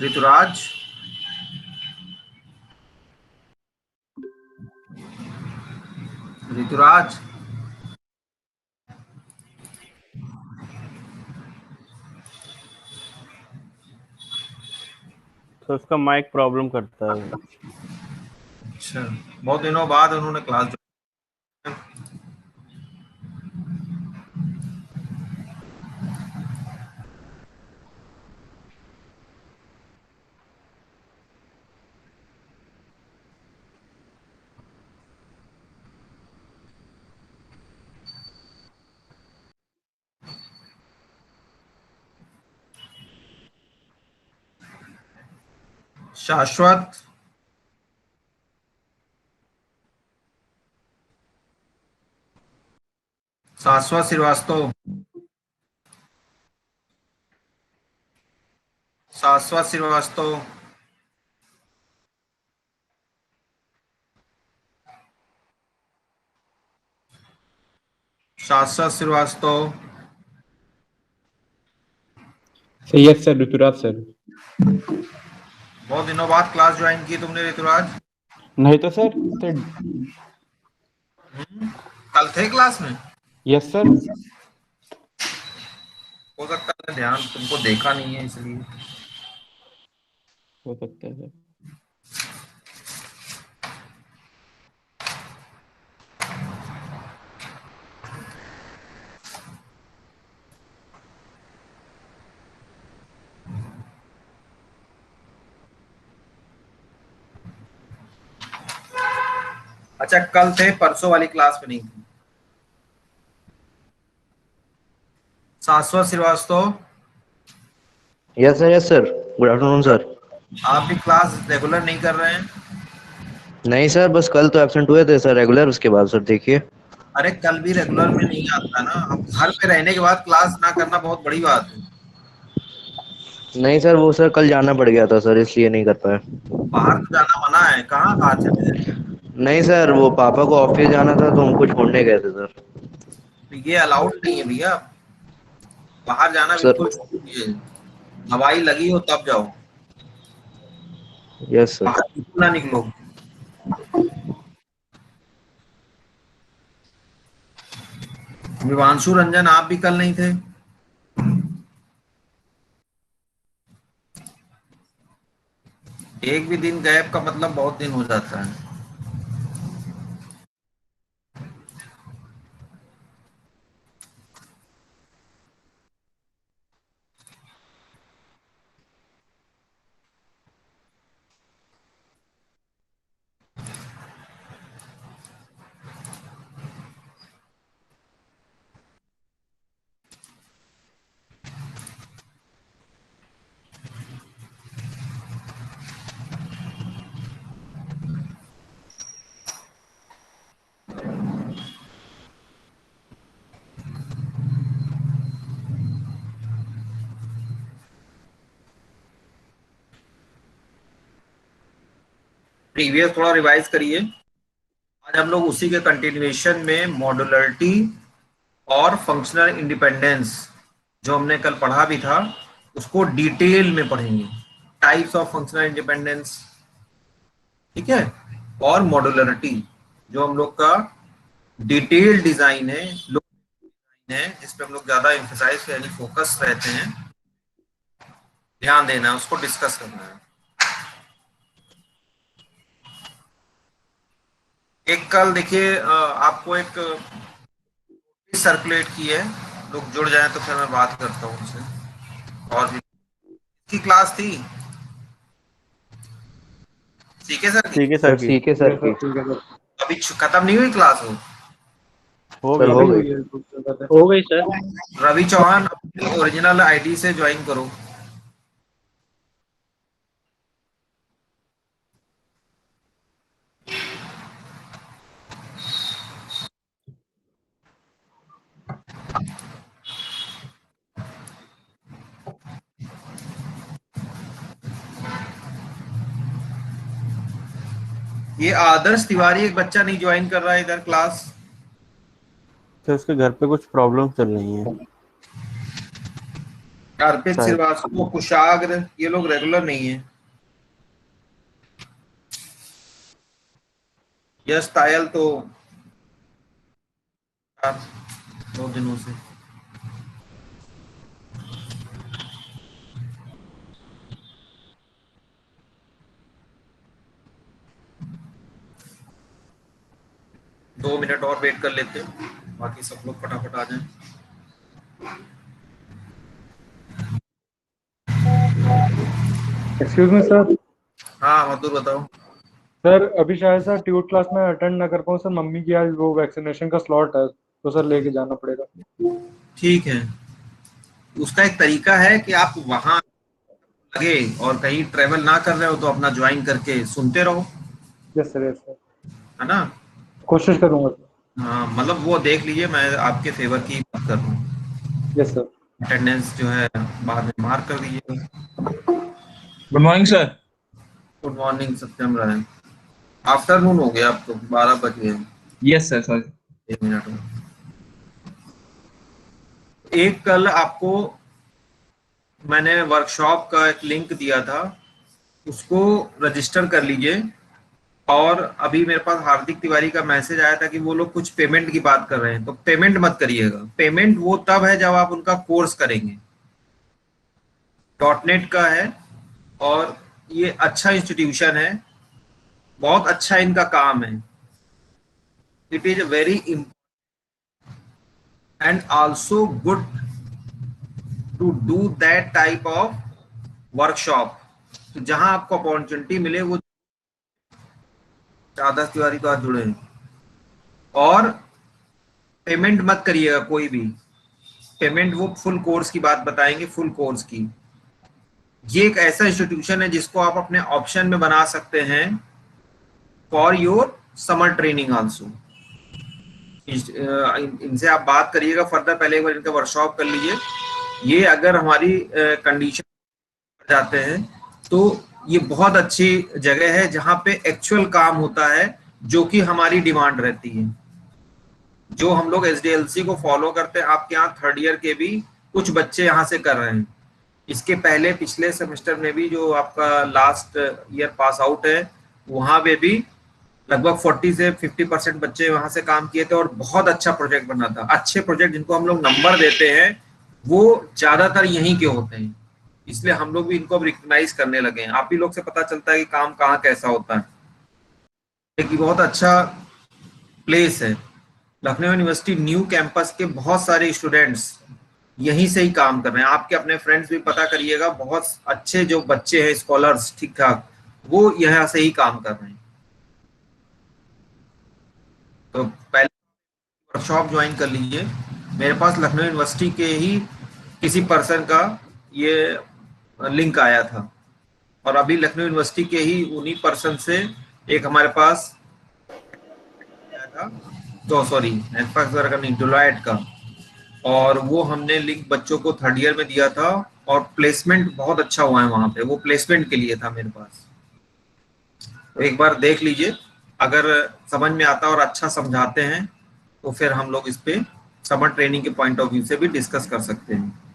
ऋतुराज, ऋतुराज। तो उसका mic problem करता है। अच्छा, बहुत दिनों बाद उन्होंने क्लास। शाश्वत, शाश्वत Srivastava, Shashwat Srivastava, Shashwat Srivastava. Yes sir, Rituraj sir. बहुत दिनों बाद क्लास ज्वाइन की तुमने ऋतुराज। नहीं तो सर। सर कल थे क्लास में? Yes sir. हो सकता है ध्यान तुमको देखा नहीं है इसलिए। हो सकता है सर। अच्छा, कल थे, परसों वाली क्लास में नहीं थे। Shashwat Srivastava, yes sir, good afternoon sir. आप भी क्लास रेगुलर नहीं कर रहे हैं? नहीं सर, बस कल तो एब्सेंट हुए थे सर रेगुलर, उसके बाद सर देखिए। अरे कल भी रेगुलर में नहीं आता ना, अब घर पे रहने के बाद क्लास ना करना बहुत बड़ी बात है। नहीं सर, वो सर कल जाना पड़ गया था सर, इसलिए नहीं कर पाया। बाहर तो जाना मना है, कहाँ बाहर चले जाए? नहीं सर, वो पापा को ऑफिस जाना था तो उनको छोड़ने गए थे सर। तो ये अलाउड नहीं है भैया, बाहर जाना सर बिल्कुल छोड़ दीजिए। दवाई लगी हो तब जाओ, यस सर। बाहर बिल्कुल ना निकलो। विवांशु रंजन, आप भी कल नहीं थे? एक भी दिन गैप का मतलब बहुत दिन हो जाता है। प्रीवियस थोड़ा रिवाइज करिए। आज हम लोग उसी के कंटिन्यूएशन में मॉड्युलरिटी और फंक्शनल इंडिपेंडेंस, जो हमने कल पढ़ा भी था, उसको डिटेल में पढ़ेंगे। टाइप्स ऑफ फंक्शनल इंडिपेंडेंस, ठीक है, और मॉड्युलरिटी, जो हम लोग का डिटेल डिजाइन है, जिस पे हम लोग ज्यादा एम्फसाइज यानी फोकस रहते हैं, ध्यान देना है, उसको डिस्कस करना है। एक कल देखिए, आपको एक सर्कुलेट की है, लोग जुड़ जाए तो फिर मैं बात करता हूँ उनसे। और भी की क्लास थी सीके सर की? ठीक है सर सर की। सीके सर की अभी खत्म नहीं हुई क्लास वो? हो सर गई हो सर। गई। हो गई सर। रवि चौहान, अपनी ओरिजिनल आईडी से ज्वाइन करो। ये आदर्श तिवारी एक बच्चा नहीं ज्वाइन कर रहा है इधर क्लास। तो उसके घर पे कुछ प्रॉब्लम चल रही है। अर्पित शायद। श्रीवास्तव, कुशाग्र, ये लोग रेगुलर नहीं है। यश तायल तो 2 दिनों से। दो मिनट और वेट कर लेते हैं, बाकी सब लोग फटाफट आ जाएं। Excuse me sir. हाँ मधुर बताओ। सर अभी शायद सर ट्यूट क्लास में अटेंड ना कर पाऊँ सर, मम्मी की आज वो वैक्सीनेशन का स्लॉट है, तो सर लेके जाना पड़ेगा। ठीक है, उसका एक तरीका है कि आप वहां लगे और कहीं ट्रेवल ना कर रहे हो तो अपना ज्वाइन करके सुनते रहो, यस सर, यस सर, है ना। कोशिश करूंगा सर। हाँ मतलब वो देख लीजिए, मैं आपके फेवर की बात कर रहा हूँ। Yes sir. अटेंडेंस जो है बाद में मार्क कर दीजिएगा। Good morning sir. Good morning Satyam Rai. Afternoon हो गया, अब तो 12 बज गए। Yes sir sorry. 1 मिनट में एक कल आपको मैंने वर्कशॉप का एक लिंक दिया था, उसको रजिस्टर कर लीजिए। और अभी मेरे पास हार्दिक तिवारी का मैसेज आया था कि वो लोग कुछ पेमेंट की बात कर रहे हैं, तो पेमेंट मत करिएगा। पेमेंट वो तब है जब आप उनका कोर्स करेंगे। .NET का है और ये अच्छा इंस्टीट्यूशन है, बहुत अच्छा इनका काम है। It is very and also good to do that type of workshop. तो जहां आपको अपॉर्चुनिटी मिले वो आदर्श तिवारी तो आज जुड़े हैं। और पेमेंट मत करिएगा कोई भी। पेमेंट वो फुल कोर्स की बात बताएंगे, फुल कोर्स की। ये एक ऐसा इंस्टीट्यूशन है जिसको आप अपने ऑप्शन में बना सकते हैं for your summer training also. इनसे आप बात करिएगा फर्दर, पहले एक बार इनका वर्कशॉप कर लीजिए। ये अगर हमारी कंडीशन जाते हैं तो ये बहुत अच्छी जगह है जहां पे एक्चुअल काम होता है, जो कि हमारी डिमांड रहती है। जो हम लोग SDLC को फॉलो करते हैं, आपके यहाँ 3rd ईयर के भी कुछ बच्चे यहाँ से कर रहे हैं। इसके पहले पिछले सेमेस्टर में भी जो आपका लास्ट ईयर पास आउट है, वहां पे भी लगभग 40 से 50% बच्चे वहां से काम किए थे और बहुत अच्छा प्रोजेक्ट बना था। अच्छे प्रोजेक्ट जिनको हम लोग नंबर देते हैं वो ज्यादातर यहीं के होते हैं, इसलिए हम लोग भी इनको अब रिकग्नाइज करने लगे हैं। आप भी लोग से पता चलता है कि काम कहाँ कैसा होता है। एक बहुत अच्छा प्लेस है लखनऊ यूनिवर्सिटी न्यू कैंपस के। बहुत सारे स्टूडेंट्स यहीं से ही काम कर रहे हैं। आपके अपने फ्रेंड्स भी पता करिएगा, बहुत अच्छे जो बच्चे हैं स्कॉलर्स ठीक ठाक, वो यहाँ से ही काम कर रहे हैं। तो पहले वर्कशॉप ज्वाइन कर लीजिए। मेरे पास लखनऊ यूनिवर्सिटी के ही किसी पर्सन का ये लिंक आया था और अभी लखनऊ यूनिवर्सिटी के ही उन्हीं पर्सन से एक हमारे पास आया था, तो सॉरी नेटफ्लिक्स वगैरह का नहीं, डेलॉयट का। और वो हमने लिंक बच्चों को 3rd ईयर में दिया था और प्लेसमेंट बहुत अच्छा हुआ है वहां पे। वो प्लेसमेंट के लिए था मेरे पास, तो एक बार देख लीजिए। अगर समझ में आता और अच्छा समझाते हैं तो फिर हम लोग इस पे समर ट्रेनिंग के पॉइंट ऑफ व्यू से भी डिस्कस कर सकते हैं।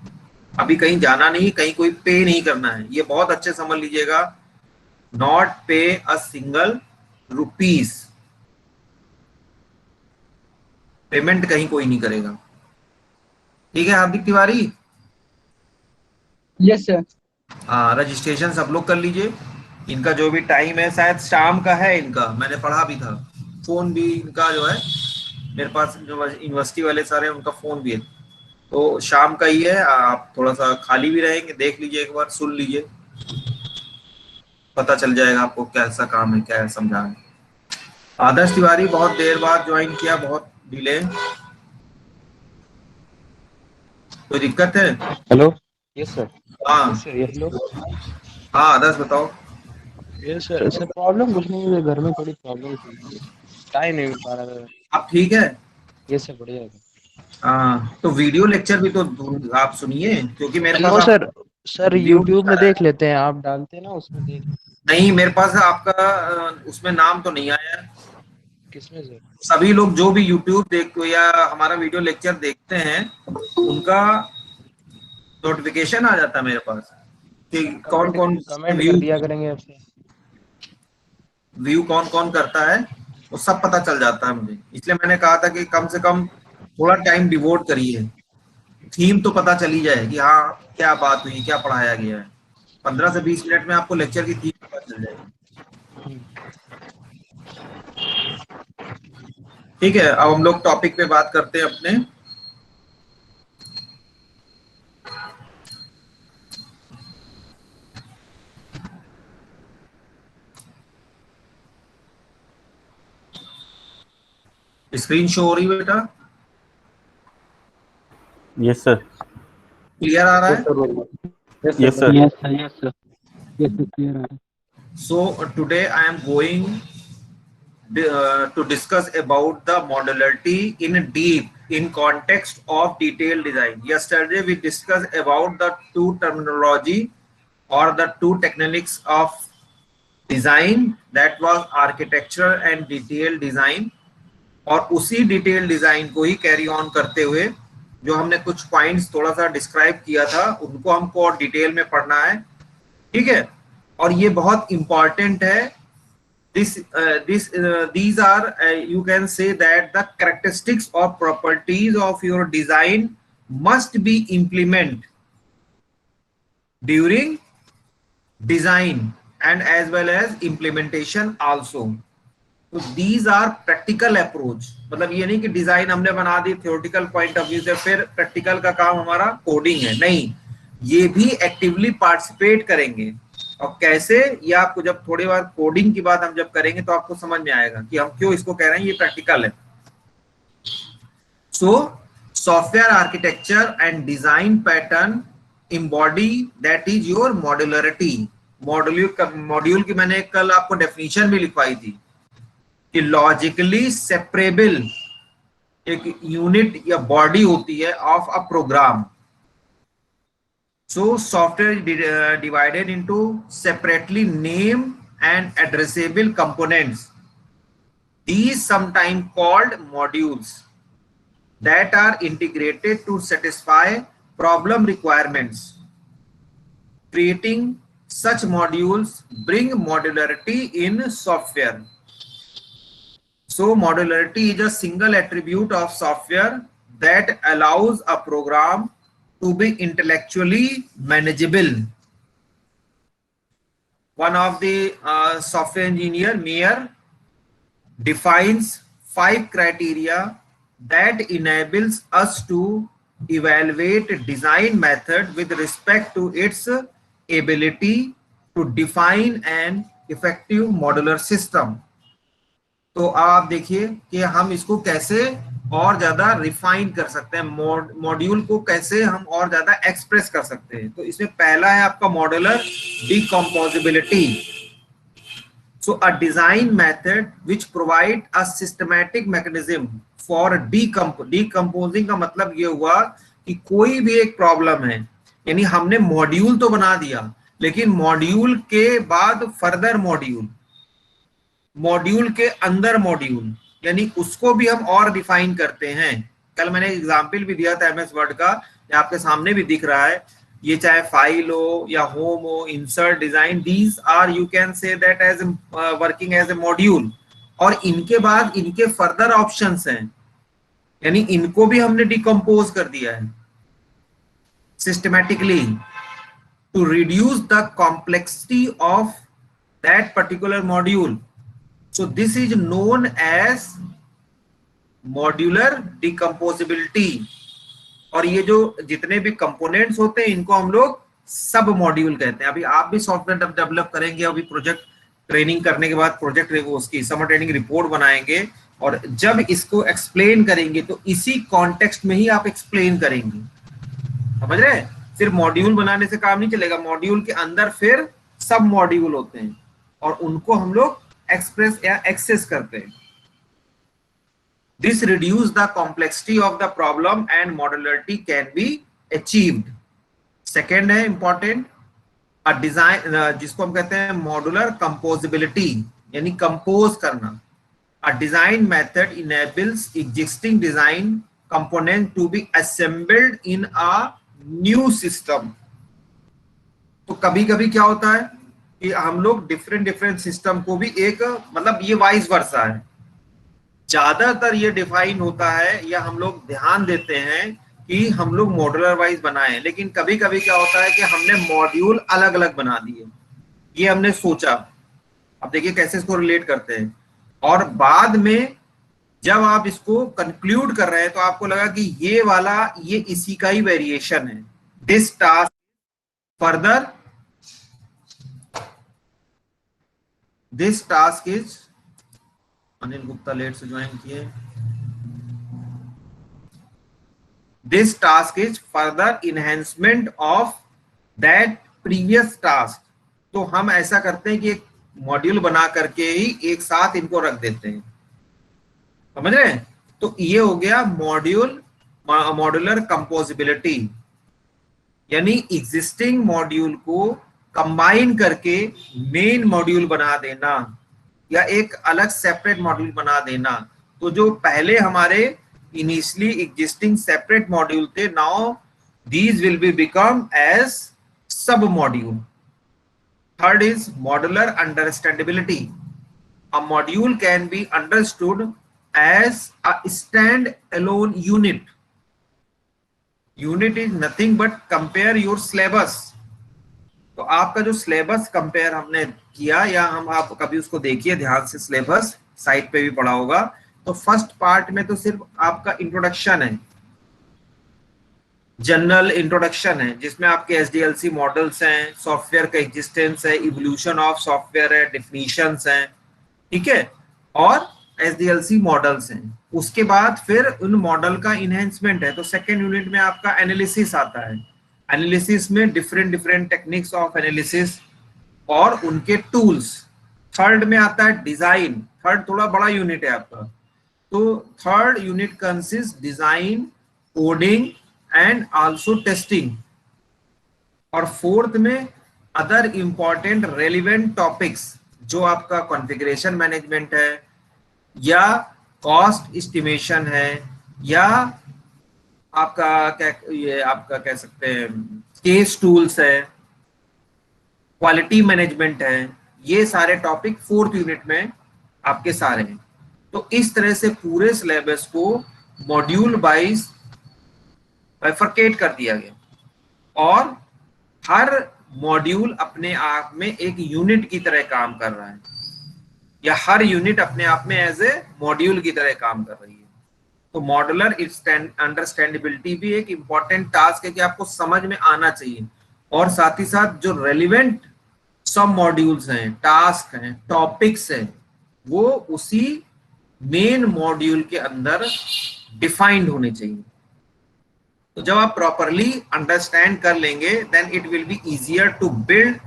अभी कहीं जाना नहीं, कहीं कोई पे नहीं करना है, ये बहुत अच्छे समझ लीजिएगा। नॉट पे अ सिंगल रुपीस, पेमेंट कहीं कोई नहीं करेगा। ठीक है हार्दिक तिवारी? Yes sir. हाँ, रजिस्ट्रेशन सब लोग कर लीजिए। इनका जो भी टाइम है शायद शाम का है इनका, मैंने पढ़ा भी था। फोन भी इनका जो है मेरे पास, जो यूनिवर्सिटी वाले सारे उनका फोन भी है, तो शाम का ही है। आप थोड़ा सा खाली भी रहेंगे, देख लीजिए एक बार, सुन लीजिए, पता चल जाएगा आपको कैसा काम है, क्या समझा है। आदर्श तिवारी बहुत देर बाद ज्वाइन किया, बहुत डिले। कोई दिक्कत है? हेलो। Yes sir. हाँ यस सर। हेलो। हाँ आदर्श बताओ। Yes sir. सर प्रॉब्लम कुछ नहीं है, घर में थोड़ी प्रॉब्लम थी, टाइम नहीं मिल पा रहा था। आप ठीक है? यस सर, बढ़िया है। हाँ तो वीडियो लेक्चर भी तो आप सुनिए, क्योंकि मेरे नो पास सर। सर वीडियो यूट्यूब में देख लेते हैं, आप डालते हैं ना उसमें देख। नहीं, मेरे पास आपका उसमें नाम तो नहीं आया। किसमें सर? सभी लोग जो भी यूट्यूब देख या हमारा वीडियो लेक्चर देखते हैं, उनका नोटिफिकेशन आ जाता है मेरे पास कि कौन कौन कमेंट व्यू कर दिया करेंगे आपसे। व्यू कौन कौन करता है वो सब पता चल जाता है मुझे, इसलिए मैंने कहा था कि कम से कम थोड़ा टाइम डिवोट करिए, थीम तो पता चली जाए कि हाँ क्या बात हुई, क्या पढ़ाया गया है। 15 से 20 मिनट में आपको लेक्चर की थीम पता चल जाएगी। ठीक है, अब हम लोग टॉपिक पे बात करते हैं अपने। स्क्रीन शो हो रही है बेटा? Yes sir. क्लियर आ रहा यस है? Sir, yes sir. Yes sir, yes sir, yes sir, clear है। So today I am going to discuss about the modularity in deep in context of detailed design. Yesterday we discussed about the two terminology or the two techniques of design, that was architecture and detailed design. और उसी detail design को ही carry on करते हुए जो हमने कुछ points थोड़ा सा डिस्क्राइब किया था उनको हमको और डिटेल में पढ़ना है। ठीक है, और ये बहुत इंपॉर्टेंट है। These are you can say that the characteristics or properties of your design must be implemented during design and as well as implementation also. तो these are practical approach, मतलब ये नहीं कि डिजाइन हमने बना दी theoretical point of view से फिर practical का काम हमारा कोडिंग है, नहीं, ये भी एक्टिवली पार्टिसिपेट करेंगे। और कैसे, ये आपको जब थोड़ी बार कोडिंग की बात हम जब करेंगे तो आपको समझ में आएगा कि हम क्यों इसको कह रहे हैं ये प्रैक्टिकल है। So software architecture and design pattern embody that is your modularity। Module की मैंने कल आपको डेफिनेशन भी लिखवाई थी कि लॉजिकली सेपरेबल एक यूनिट या बॉडी होती है of a program. So software is divided into separately named and addressable components. These sometimes called modules that are integrated to satisfy problem requirements. Creating such modules bring modularity in software. So modularity is a single attribute of software that allows a program to be intellectually manageable. One of the software engineer, Meyer, defines 5 criteria that enables us to evaluate design method with respect to its ability to define an effective modular system. तो आप देखिए कि हम इसको कैसे और ज्यादा refine कर सकते हैं, मॉड्यूल को कैसे हम और ज्यादा एक्सप्रेस कर सकते हैं। तो इसमें पहला है आपका modular decomposability. So a design method which provide a systematic mechanism for decomposing का मतलब ये हुआ कि कोई भी एक प्रॉब्लम है, यानी हमने मॉड्यूल तो बना दिया लेकिन मॉड्यूल के बाद फर्दर मॉड्यूल के अंदर मॉड्यूल, यानी उसको भी हम और डिफाइन करते हैं। कल मैंने एग्जांपल भी दिया था एमएस वर्ड का, ये आपके सामने भी दिख रहा है। ये चाहे फाइल हो या होम हो, insert, design, these are you can say that as working as a module. और इनके बाद इनके फर्दर ऑप्शंस हैं, यानी इनको भी हमने डिकम्पोज कर दिया है systematically to reduce the complexity of that particular module. So this is known as modular decomposability। और ये जो जितने भी कंपोनेंट्स होते हैं इनको हम लोग सब मॉड्यूल कहते हैं। अभी आप भी सॉफ्टवेयर डेवलप करेंगे, अभी प्रोजेक्ट ट्रेनिंग करने के बाद प्रोजेक्ट उसकी समर ट्रेनिंग रिपोर्ट बनाएंगे और जब इसको एक्सप्लेन करेंगे तो इसी कॉन्टेक्स्ट में ही आप एक्सप्लेन करेंगे, समझ रहे हैं? सिर्फ मॉड्यूल बनाने से काम नहीं चलेगा, मॉड्यूल के अंदर फिर सब मॉड्यूल होते हैं और उनको हम लोग एक्सप्रेस या एक्सेस करते हैं। This reduce the complexity of the problem and modularity can be achieved. Second है important, a design जिसको हम कहते हैं modular composability, यानी कंपोज करना। A design method enables existing design component to be assembled in a new system. तो कभी कभी क्या होता है कि हम लोग डिफरेंट सिस्टम को भी एक मतलब ये वाइस वर्सा है, ज्यादातर ये डिफाइन होता है या हम लोग ध्यान देते हैं कि हम लोग मॉड्यूलर वाइज बनाएं, लेकिन कभी कभी क्या होता है कि हमने मॉड्यूल अलग अलग बना दिए, ये हमने सोचा। अब देखिए कैसे इसको रिलेट करते हैं, और बाद में जब आप इसको कंक्लूड कर रहे हैं तो आपको लगा कि ये वाला ये इसी का ही वेरिएशन है। This task further, this task is, Anil Gupta late से ज्वाइन किए, this task is further enhancement of that previous task. तो हम ऐसा करते हैं कि एक मॉड्यूल बना करके ही एक साथ इनको रख देते हैं, समझ रहे हैं? तो ये हो गया मॉड्यूलर कंपोजिबिलिटी, यानी एग्जिस्टिंग मॉड्यूल को कंबाइन करके मेन मॉड्यूल बना देना या एक अलग सेपरेट मॉड्यूल बना देना। तो जो पहले हमारे इनिशियली एग्जिस्टिंग सेपरेट मॉड्यूल थे, now these will be become as sub module. Third is modular understandability. A module can be understood as a stand-alone unit. Unit is nothing but compare your syllabus. तो आपका जो syllabus compare हमने किया, या हम आप कभी उसको देखिए ध्यान से, सिलेबस साइट पे भी पढ़ा होगा। तो फर्स्ट पार्ट में तो सिर्फ आपका इंट्रोडक्शन है, जनरल इंट्रोडक्शन है, जिसमें आपके SDLC मॉडल्स हैं, सॉफ्टवेयर का एग्जिस्टेंस है, इवोल्यूशन ऑफ सॉफ्टवेयर है, डेफिनेशंस हैं, ठीक है, और SDLC मॉडल्स हैं। उसके बाद फिर उन मॉडल का इनहेंसमेंट है। तो सेकेंड यूनिट में आपका एनालिसिस आता है। एनालिसिस में डिफरेंट टेक्निक्स ऑफ एनालिसिस और उनके टूल्स। थर्ड में आता है डिजाइन। थर्ड थोड़ा बड़ा यूनिट है आपका। तो third unit consist design, coding and also testing. और फोर्थ में अदर इंपॉर्टेंट रेलिवेंट टॉपिक्स, जो आपका कॉन्फ़िगरेशन मैनेजमेंट है, या कॉस्ट एस्टिमेशन है, या आपका क्या ये आपका कह सकते हैं केस टूल्स है, क्वालिटी मैनेजमेंट है, ये सारे टॉपिक फोर्थ यूनिट में आपके सारे हैं। तो इस तरह से पूरे सिलेबस को मॉड्यूल वाइज बाइफरकेट कर दिया गया, और हर मॉड्यूल अपने आप में एक यूनिट की तरह काम कर रहा है, या हर यूनिट अपने आप में एज ए मॉड्यूल की तरह काम कर रही है। तो मॉड्यूलर अंडरस्टैंडेबिलिटी भी एक इंपॉर्टेंट टास्क है कि आपको समझ में आना चाहिए, और साथ ही साथ जो रेलिवेंट सब मॉड्यूल्स हैं, टास्क हैं, टॉपिक्स हैं, वो उसी मेन मॉड्यूल के अंदर डिफाइंड होने चाहिए। तो जब आप प्रॉपरली अंडरस्टैंड कर लेंगे, then it will be easier to build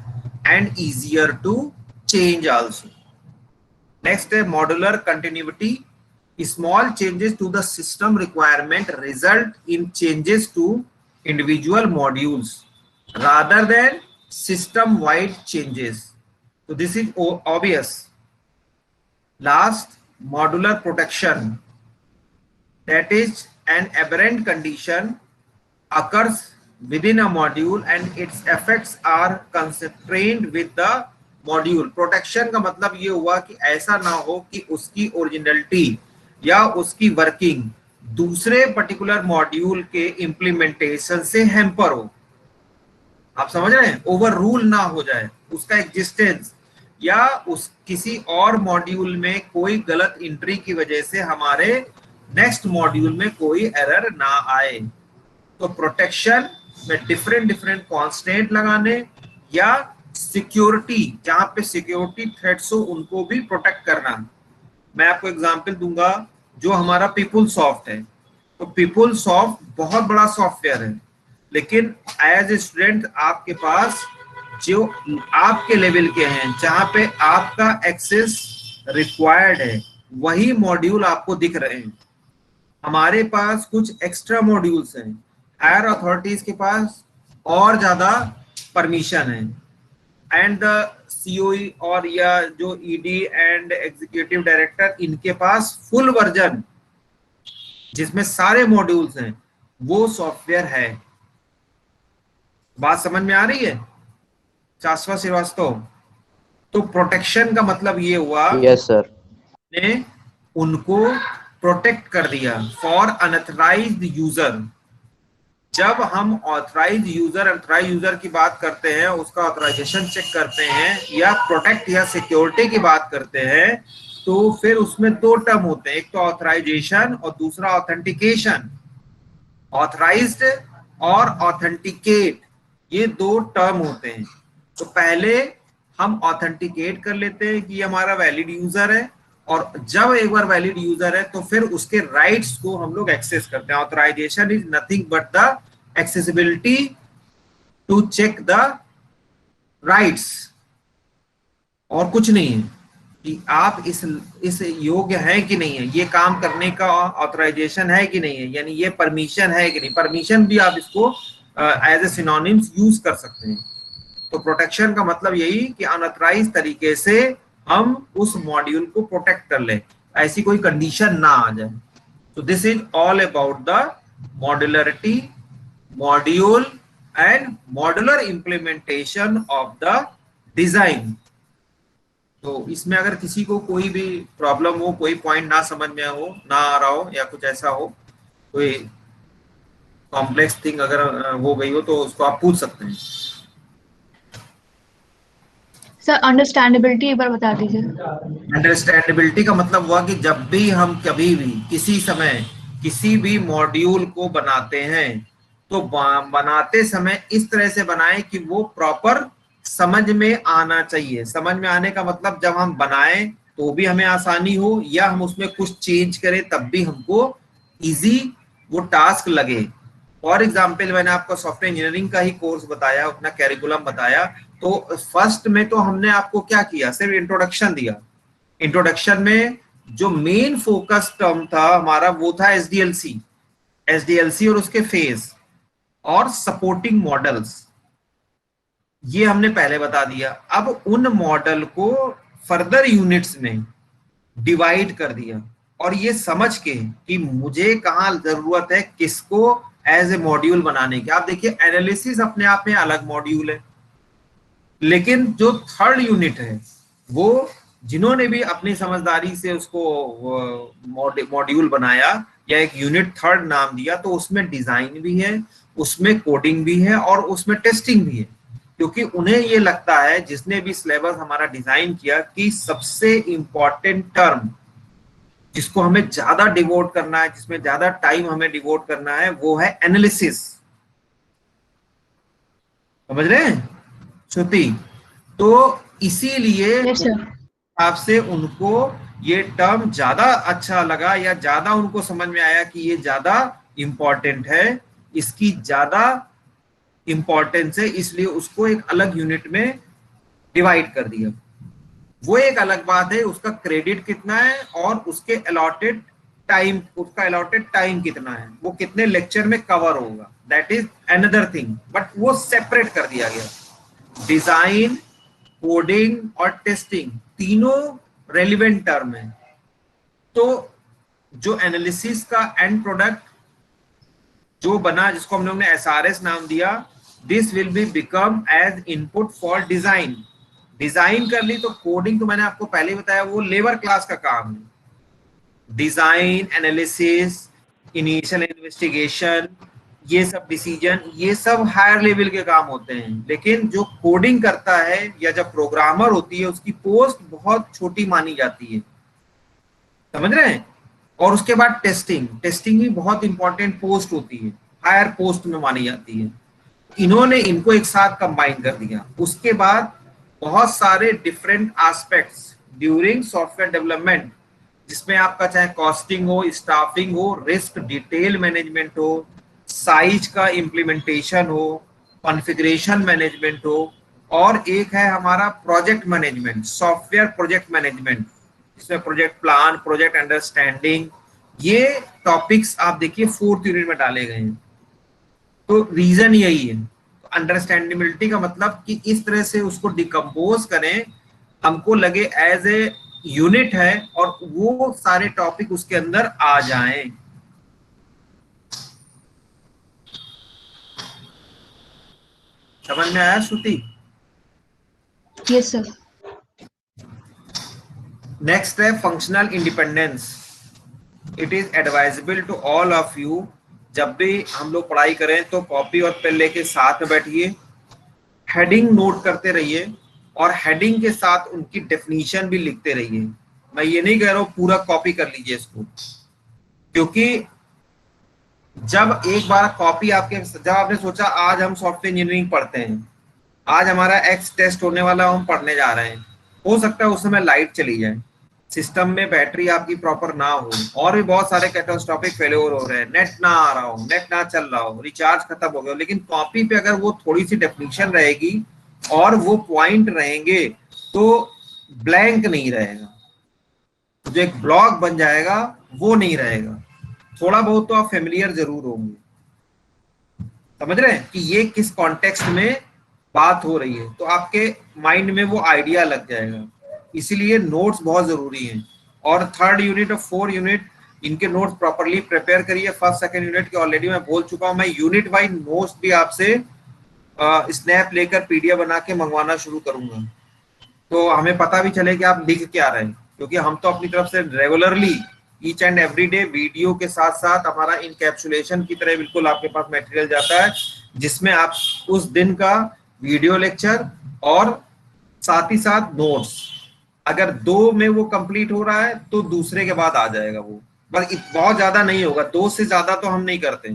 and easier to change also. Next है modular continuity. Small changes to the system requirement result in changes to individual modules rather than system-wide changes. So this is obvious. Last, modular protection. That is an aberrant condition occurs within a module and its effects are constrained with the module. Protection का मतलब ये हुआ कि ऐसा ना हो कि उसकी ओरिजिनलिटी या उसकी वर्किंग दूसरे पर्टिकुलर मॉड्यूल के इंप्लीमेंटेशन से हैम्पर हो। आप समझ रहे हैं? ओवर रूल ना हो जाए उसका एग्जिस्टेंस, या उस किसी और मॉड्यूल में कोई गलत एंट्री की वजह से हमारे नेक्स्ट मॉड्यूल में कोई एरर ना आए। तो प्रोटेक्शन में डिफरेंट कॉन्स्टेंट लगाने, या सिक्योरिटी, जहां पे सिक्योरिटी थ्रेट्स हो उनको भी प्रोटेक्ट करना। मैं आपको एग्जांपल दूंगा, जो हमारा पीपलसॉफ्ट है। तो पीपलसॉफ्ट बहुत बड़ा सॉफ्टवेयर है, लेकिन एज ए स्टूडेंट आपके पास जो आपके लेवल के हैं, जहां पे आपका एक्सेस रिक्वायर्ड है, वही मॉड्यूल आपको दिख रहे हैं। हमारे पास कुछ एक्स्ट्रा मॉड्यूल्स हैं, हायर अथॉरिटीज के पास और ज्यादा परमिशन है, एंड द सीओई और या जो ईडी एंड एग्जीक्यूटिव डायरेक्टर, इनके पास फुल वर्जन जिसमें सारे मॉड्यूल्स हैं, वो सॉफ्टवेयर है। बात समझ में आ रही है शाश्वत श्रीवास्तव? तो प्रोटेक्शन का मतलब ये हुआ यस सर। ने उनको प्रोटेक्ट कर दिया फॉर अनऑथराइज्ड यूजर। जब हम अनऑथराइज्ड यूजर की बात करते हैं, उसका ऑथराइजेशन चेक करते हैं या प्रोटेक्ट या सिक्योरिटी की बात करते हैं, तो फिर उसमें दो टर्म होते हैं, एक तो ऑथराइजेशन और दूसरा ऑथेंटिकेशन। ऑथराइज्ड और ऑथेंटिकेट, ये दो टर्म होते हैं। तो पहले हम ऑथेंटिकेट कर लेते हैं कि ये हमारा वैलिड यूजर है, और जब एक बार वैलिड यूजर है तो फिर उसके राइट्स को हम लोग एक्सेस करते हैं। Authorization is nothing but the accessibility to check the rights, और कुछ नहीं है कि आप इस योग्य है कि नहीं है, ये काम करने का ऑथराइजेशन है कि नहीं है, यानी ये परमिशन है कि नहीं। परमिशन भी आप इसको एज ए सिनोनिम्स यूज कर सकते हैं। तो प्रोटेक्शन का मतलब यही कि अनऑथराइज तरीके से हम उस मॉड्यूल को प्रोटेक्ट कर ले, ऐसी कोई कंडीशन ना आ जाए। तो this is all about the modularity, module and modular implementation of the design. तो इसमें अगर किसी को कोई भी प्रॉब्लम हो, कोई पॉइंट ना समझ में हो, ना आ रहा हो, या कुछ ऐसा हो, कोई कॉम्प्लेक्स थिंग अगर हो गई हो, तो उसको आप पूछ सकते हैं। सर अंडरस्टैंडेबिलिटी एक बार बता दीजिए। अंडरस्टैंडेबिलिटी का मतलब हुआ कि जब भी हम कभी भी किसी समय किसी भी मॉड्यूल को बनाते हैं, तो बनाते समय इस तरह से बनाएं कि वो प्रॉपर समझ में आना चाहिए। समझ में आने का मतलब जब हम बनाएं तो भी हमें आसानी हो, या हम उसमें कुछ चेंज करें तब भी हमको इजी वो टास्क लगे। फॉर एग्जाम्पल, मैंने आपको सॉफ्टवेयर इंजीनियरिंग का ही कोर्स बताया, अपना कैरिकुलम बताया, तो फर्स्ट में तो हमने आपको क्या किया, सिर्फ इंट्रोडक्शन दिया। इंट्रोडक्शन में जो मेन फोकस टर्म था हमारा वो था एसडीएलसी और उसके फेज और सपोर्टिंग मॉडल्स, ये हमने पहले बता दिया। अब उन मॉडल को फर्दर यूनिट्स में डिवाइड कर दिया, और ये समझ के कि मुझे कहाँ जरूरत है किसको एज ए मॉड्यूल बनाने की। आप देखिए एनालिसिस अपने आप में अलग मॉड्यूल है, लेकिन जो थर्ड यूनिट है वो जिन्होंने भी अपनी समझदारी से उसको मॉड्यूल बनाया या एक यूनिट थर्ड नाम दिया, तो उसमें डिजाइन भी है, उसमें कोडिंग भी है और उसमें टेस्टिंग भी है। क्योंकि उन्हें ये लगता है, जिसने भी सिलेबस हमारा डिजाइन किया, कि सबसे इंपॉर्टेंट टर्म जिसको हमें ज्यादा डिवोट करना है, जिसमें ज्यादा टाइम हमें डिवोट करना है, वो है एनालिसिस। समझ रहे हैं श्रुति? तो इसीलिए यस सर। आपसे उनको ये टर्म ज्यादा अच्छा लगा, या ज्यादा उनको समझ में आया कि ये ज्यादा इंपॉर्टेंट है, इसकी ज्यादा इंपॉर्टेंस है, इसलिए उसको एक अलग यूनिट में डिवाइड कर दिया। वो एक अलग बात है, उसका क्रेडिट कितना है और उसके अलॉटेड टाइम, उसका अलॉटेड टाइम कितना है, वो कितने लेक्चर में कवर होगा, that is another thing, but वो सेपरेट कर दिया गया। डिजाइन, कोडिंग और टेस्टिंग तीनों रेलिवेंट टर्म है। तो जो एनालिसिस का एंड प्रोडक्ट जो बना, जिसको हम लोग ने एसआरएस नाम दिया, this will be become as input for design. Design कर ली तो कोडिंग तो मैंने आपको पहले ही बताया, वो लेबर क्लास का काम है। डिजाइन, एनालिसिस, इनिशियल इन्वेस्टिगेशन, ये सब डिसीजन, ये सब हायर लेवल के काम होते हैं। लेकिन जो कोडिंग करता है या जब प्रोग्रामर होती है, उसकी पोस्ट बहुत छोटी मानी जाती है। समझ रहे हैं? और उसके बाद टेस्टिंग भी बहुत इंपॉर्टेंट पोस्ट होती है, हायर पोस्ट में मानी जाती है। इन्होंने इनको एक साथ कंबाइन कर दिया। उसके बाद बहुत सारे different aspects during software development, जिसमें आपका चाहे कॉस्टिंग हो, स्टाफिंग हो, रिस्क डिटेल मैनेजमेंट हो, साइज का इम्प्लीमेंटेशन हो, कॉन्फ़िगरेशन मैनेजमेंट हो, और एक है हमारा project management, software project management, इसमें प्रोजेक्ट प्लान, प्रोजेक्ट अंडरस्टैंडिंग, ये टॉपिक्स आप देखिए 4th यूनिट में डाले गए हैं। तो रीजन यही है। तो अंडरस्टैंडेबिलिटी का मतलब कि इस तरह से उसको डिकम्पोज करें, हमको लगे एज ए यूनिट है और वो सारे टॉपिक उसके अंदर आ जाएं। समझ में आया श्रुति? Yes, sir. नेक्स्ट है functional independence. It is advisable to all of you, जब भी हम लोग पढ़ाई करें तो कॉपी और पेन लेके साथ में बैठिए, हेडिंग नोट करते रहिए और हेडिंग के साथ उनकी डेफिनेशन भी लिखते रहिए. मैं ये नहीं कह रहा हूँ पूरा कॉपी कर लीजिए इसको, क्योंकि जब एक बार कॉपी जब आपने सोचा आज हम सॉफ्टवेयर इंजीनियरिंग पढ़ते हैं, आज हमारा एक्स टेस्ट होने वाला, हम पढ़ने जा रहे हैं, हो सकता है उस समय लाइट चली जाए, सिस्टम में बैटरी आपकी प्रॉपर ना हो, और भी बहुत सारे कैटास्ट्रोफिक फेलियर हो रहे हैं, नेट ना आ रहा हो, नेट ना चल रहा हो, रिचार्ज खत्म हो गया, लेकिन कॉपी पे अगर वो थोड़ी सी डेफिनेशन रहेगी और वो पॉइंट रहेंगे तो ब्लैंक नहीं रहेगा, जो एक ब्लॉक बन जाएगा वो नहीं रहेगा. थोड़ा बहुत तो आप फेमिलियर जरूर होंगे, समझ रहे हैं कि ये किस कॉन्टेक्स्ट में बात हो रही है, तो आपके माइंड में वो आइडिया लग जाएगा. इसीलिए नोट्स बहुत जरूरी हैं. और 3rd यूनिट और 4th यूनिट इनके नोट्स प्रॉपर्ली प्रिपेयर करिए. 1st 2nd यूनिट के ऑलरेडी मैं बोल चुका हूं, मैं यूनिट वाइज नोट्स भी आपसे स्नैप लेकर पीडीएफ बना के मंगवाना शुरू करूंगा, तो हमें पता भी चले कि आप लिख क्या रहे हैं, क्योंकि हम तो अपनी तरफ से regularly each and every day video के साथ साथ हमारा इनकैप्सुलेशन की तरह बिल्कुल आपके पास मटेरियल जाता है, जिसमें आप उस दिन का वीडियो लेक्चर और साथ ही साथ नोट्स, अगर 2 में वो कंप्लीट हो रहा है तो दूसरे के बाद आ जाएगा वो, बस बहुत ज्यादा नहीं होगा, 2 से ज्यादा तो हम नहीं करते,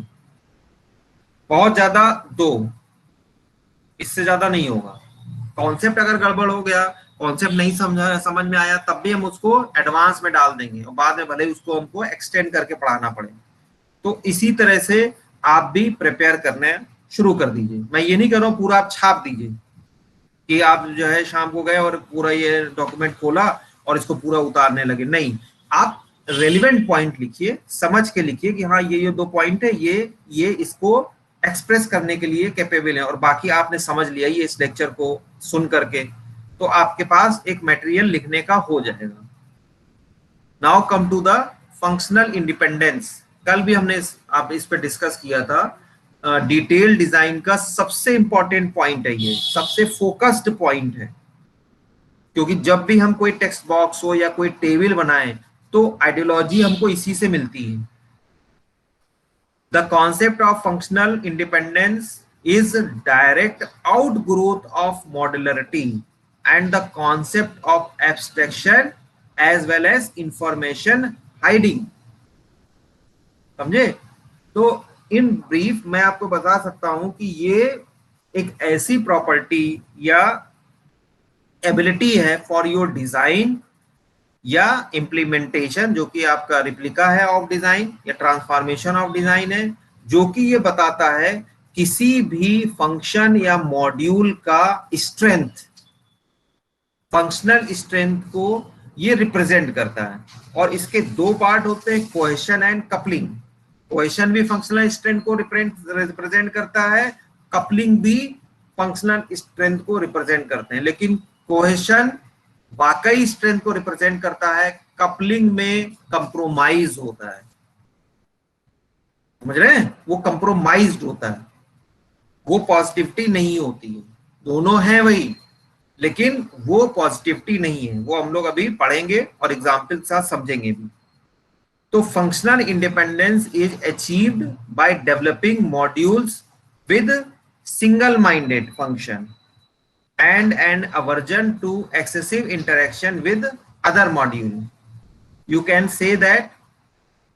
बहुत ज्यादा 2, इससे ज्यादा नहीं होगा. कॉन्सेप्ट अगर गड़बड़ हो गया, कॉन्सेप्ट नहीं समझ में आया, तब भी हम उसको एडवांस में डाल देंगे और बाद में भले उसको हमको एक्सटेंड करके पढ़ाना पड़े. तो इसी तरह से आप भी प्रिपेयर करने शुरू कर दीजिए. मैं ये नहीं कर रहा हूँ पूरा आप छाप दीजिए कि आप जो है शाम को गए और पूरा ये डॉक्यूमेंट खोला और इसको पूरा उतारने लगे, नहीं. आप रेलिवेंट पॉइंट लिखिए, समझ के लिखिए कि हाँ ये 2 पॉइंट है, ये इसको एक्सप्रेस करने के लिए कैपेबल है, और बाकी आपने समझ लिया ये इस लेक्चर को सुन करके, तो आपके पास एक मटेरियल लिखने का हो जाएगा. Now come to the functional independence. कल भी हमने आप इस पे डिस्कस किया था. डिटेल डिजाइन का सबसे इंपॉर्टेंट पॉइंट है, ये सबसे फोकस्ड पॉइंट है, क्योंकि जब भी हम कोई टेक्स्ट बॉक्स हो या कोई टेबल बनाएं तो आइडियोलॉजी हमको इसी से मिलती है. The concept of functional independence is direct outgrowth of modularity and the concept of abstraction as well as information hiding. समझे? तो इन ब्रीफ मैं आपको बता सकता हूं कि ये एक ऐसी प्रॉपर्टी या एबिलिटी है फॉर योर डिजाइन या इम्प्लीमेंटेशन, जो कि आपका रिप्लिका है ऑफ डिजाइन या ट्रांसफॉर्मेशन ऑफ डिजाइन है, जो कि ये बताता है किसी भी फंक्शन या मॉड्यूल का स्ट्रेंथ, फंक्शनल स्ट्रेंथ को ये रिप्रेजेंट करता है. और इसके 2 पार्ट होते हैं, कोहेशन एंड कपलिंग. कोहेशन भी फंक्शनल स्ट्रेंथ को रिप्रेजेंट करता है, कपलिंग भी फंक्शनल स्ट्रेंथ को रिप्रेजेंट करते हैं, लेकिन कोहेशन वाकई स्ट्रेंथ को रिप्रेजेंट करता है, कपलिंग में कंप्रोमाइज होता है. समझ रहे हैं? वो कंप्रोमाइज्ड होता है, वो पॉजिटिविटी नहीं होती है. दोनों हैं वही, लेकिन वो पॉजिटिविटी नहीं है. वो हम लोग अभी पढ़ेंगे और एग्जाम्पल के साथ समझेंगे भी. तो functional independence is achieved by developing modules with single minded function and an aversion to excessive interaction with other module. You can say that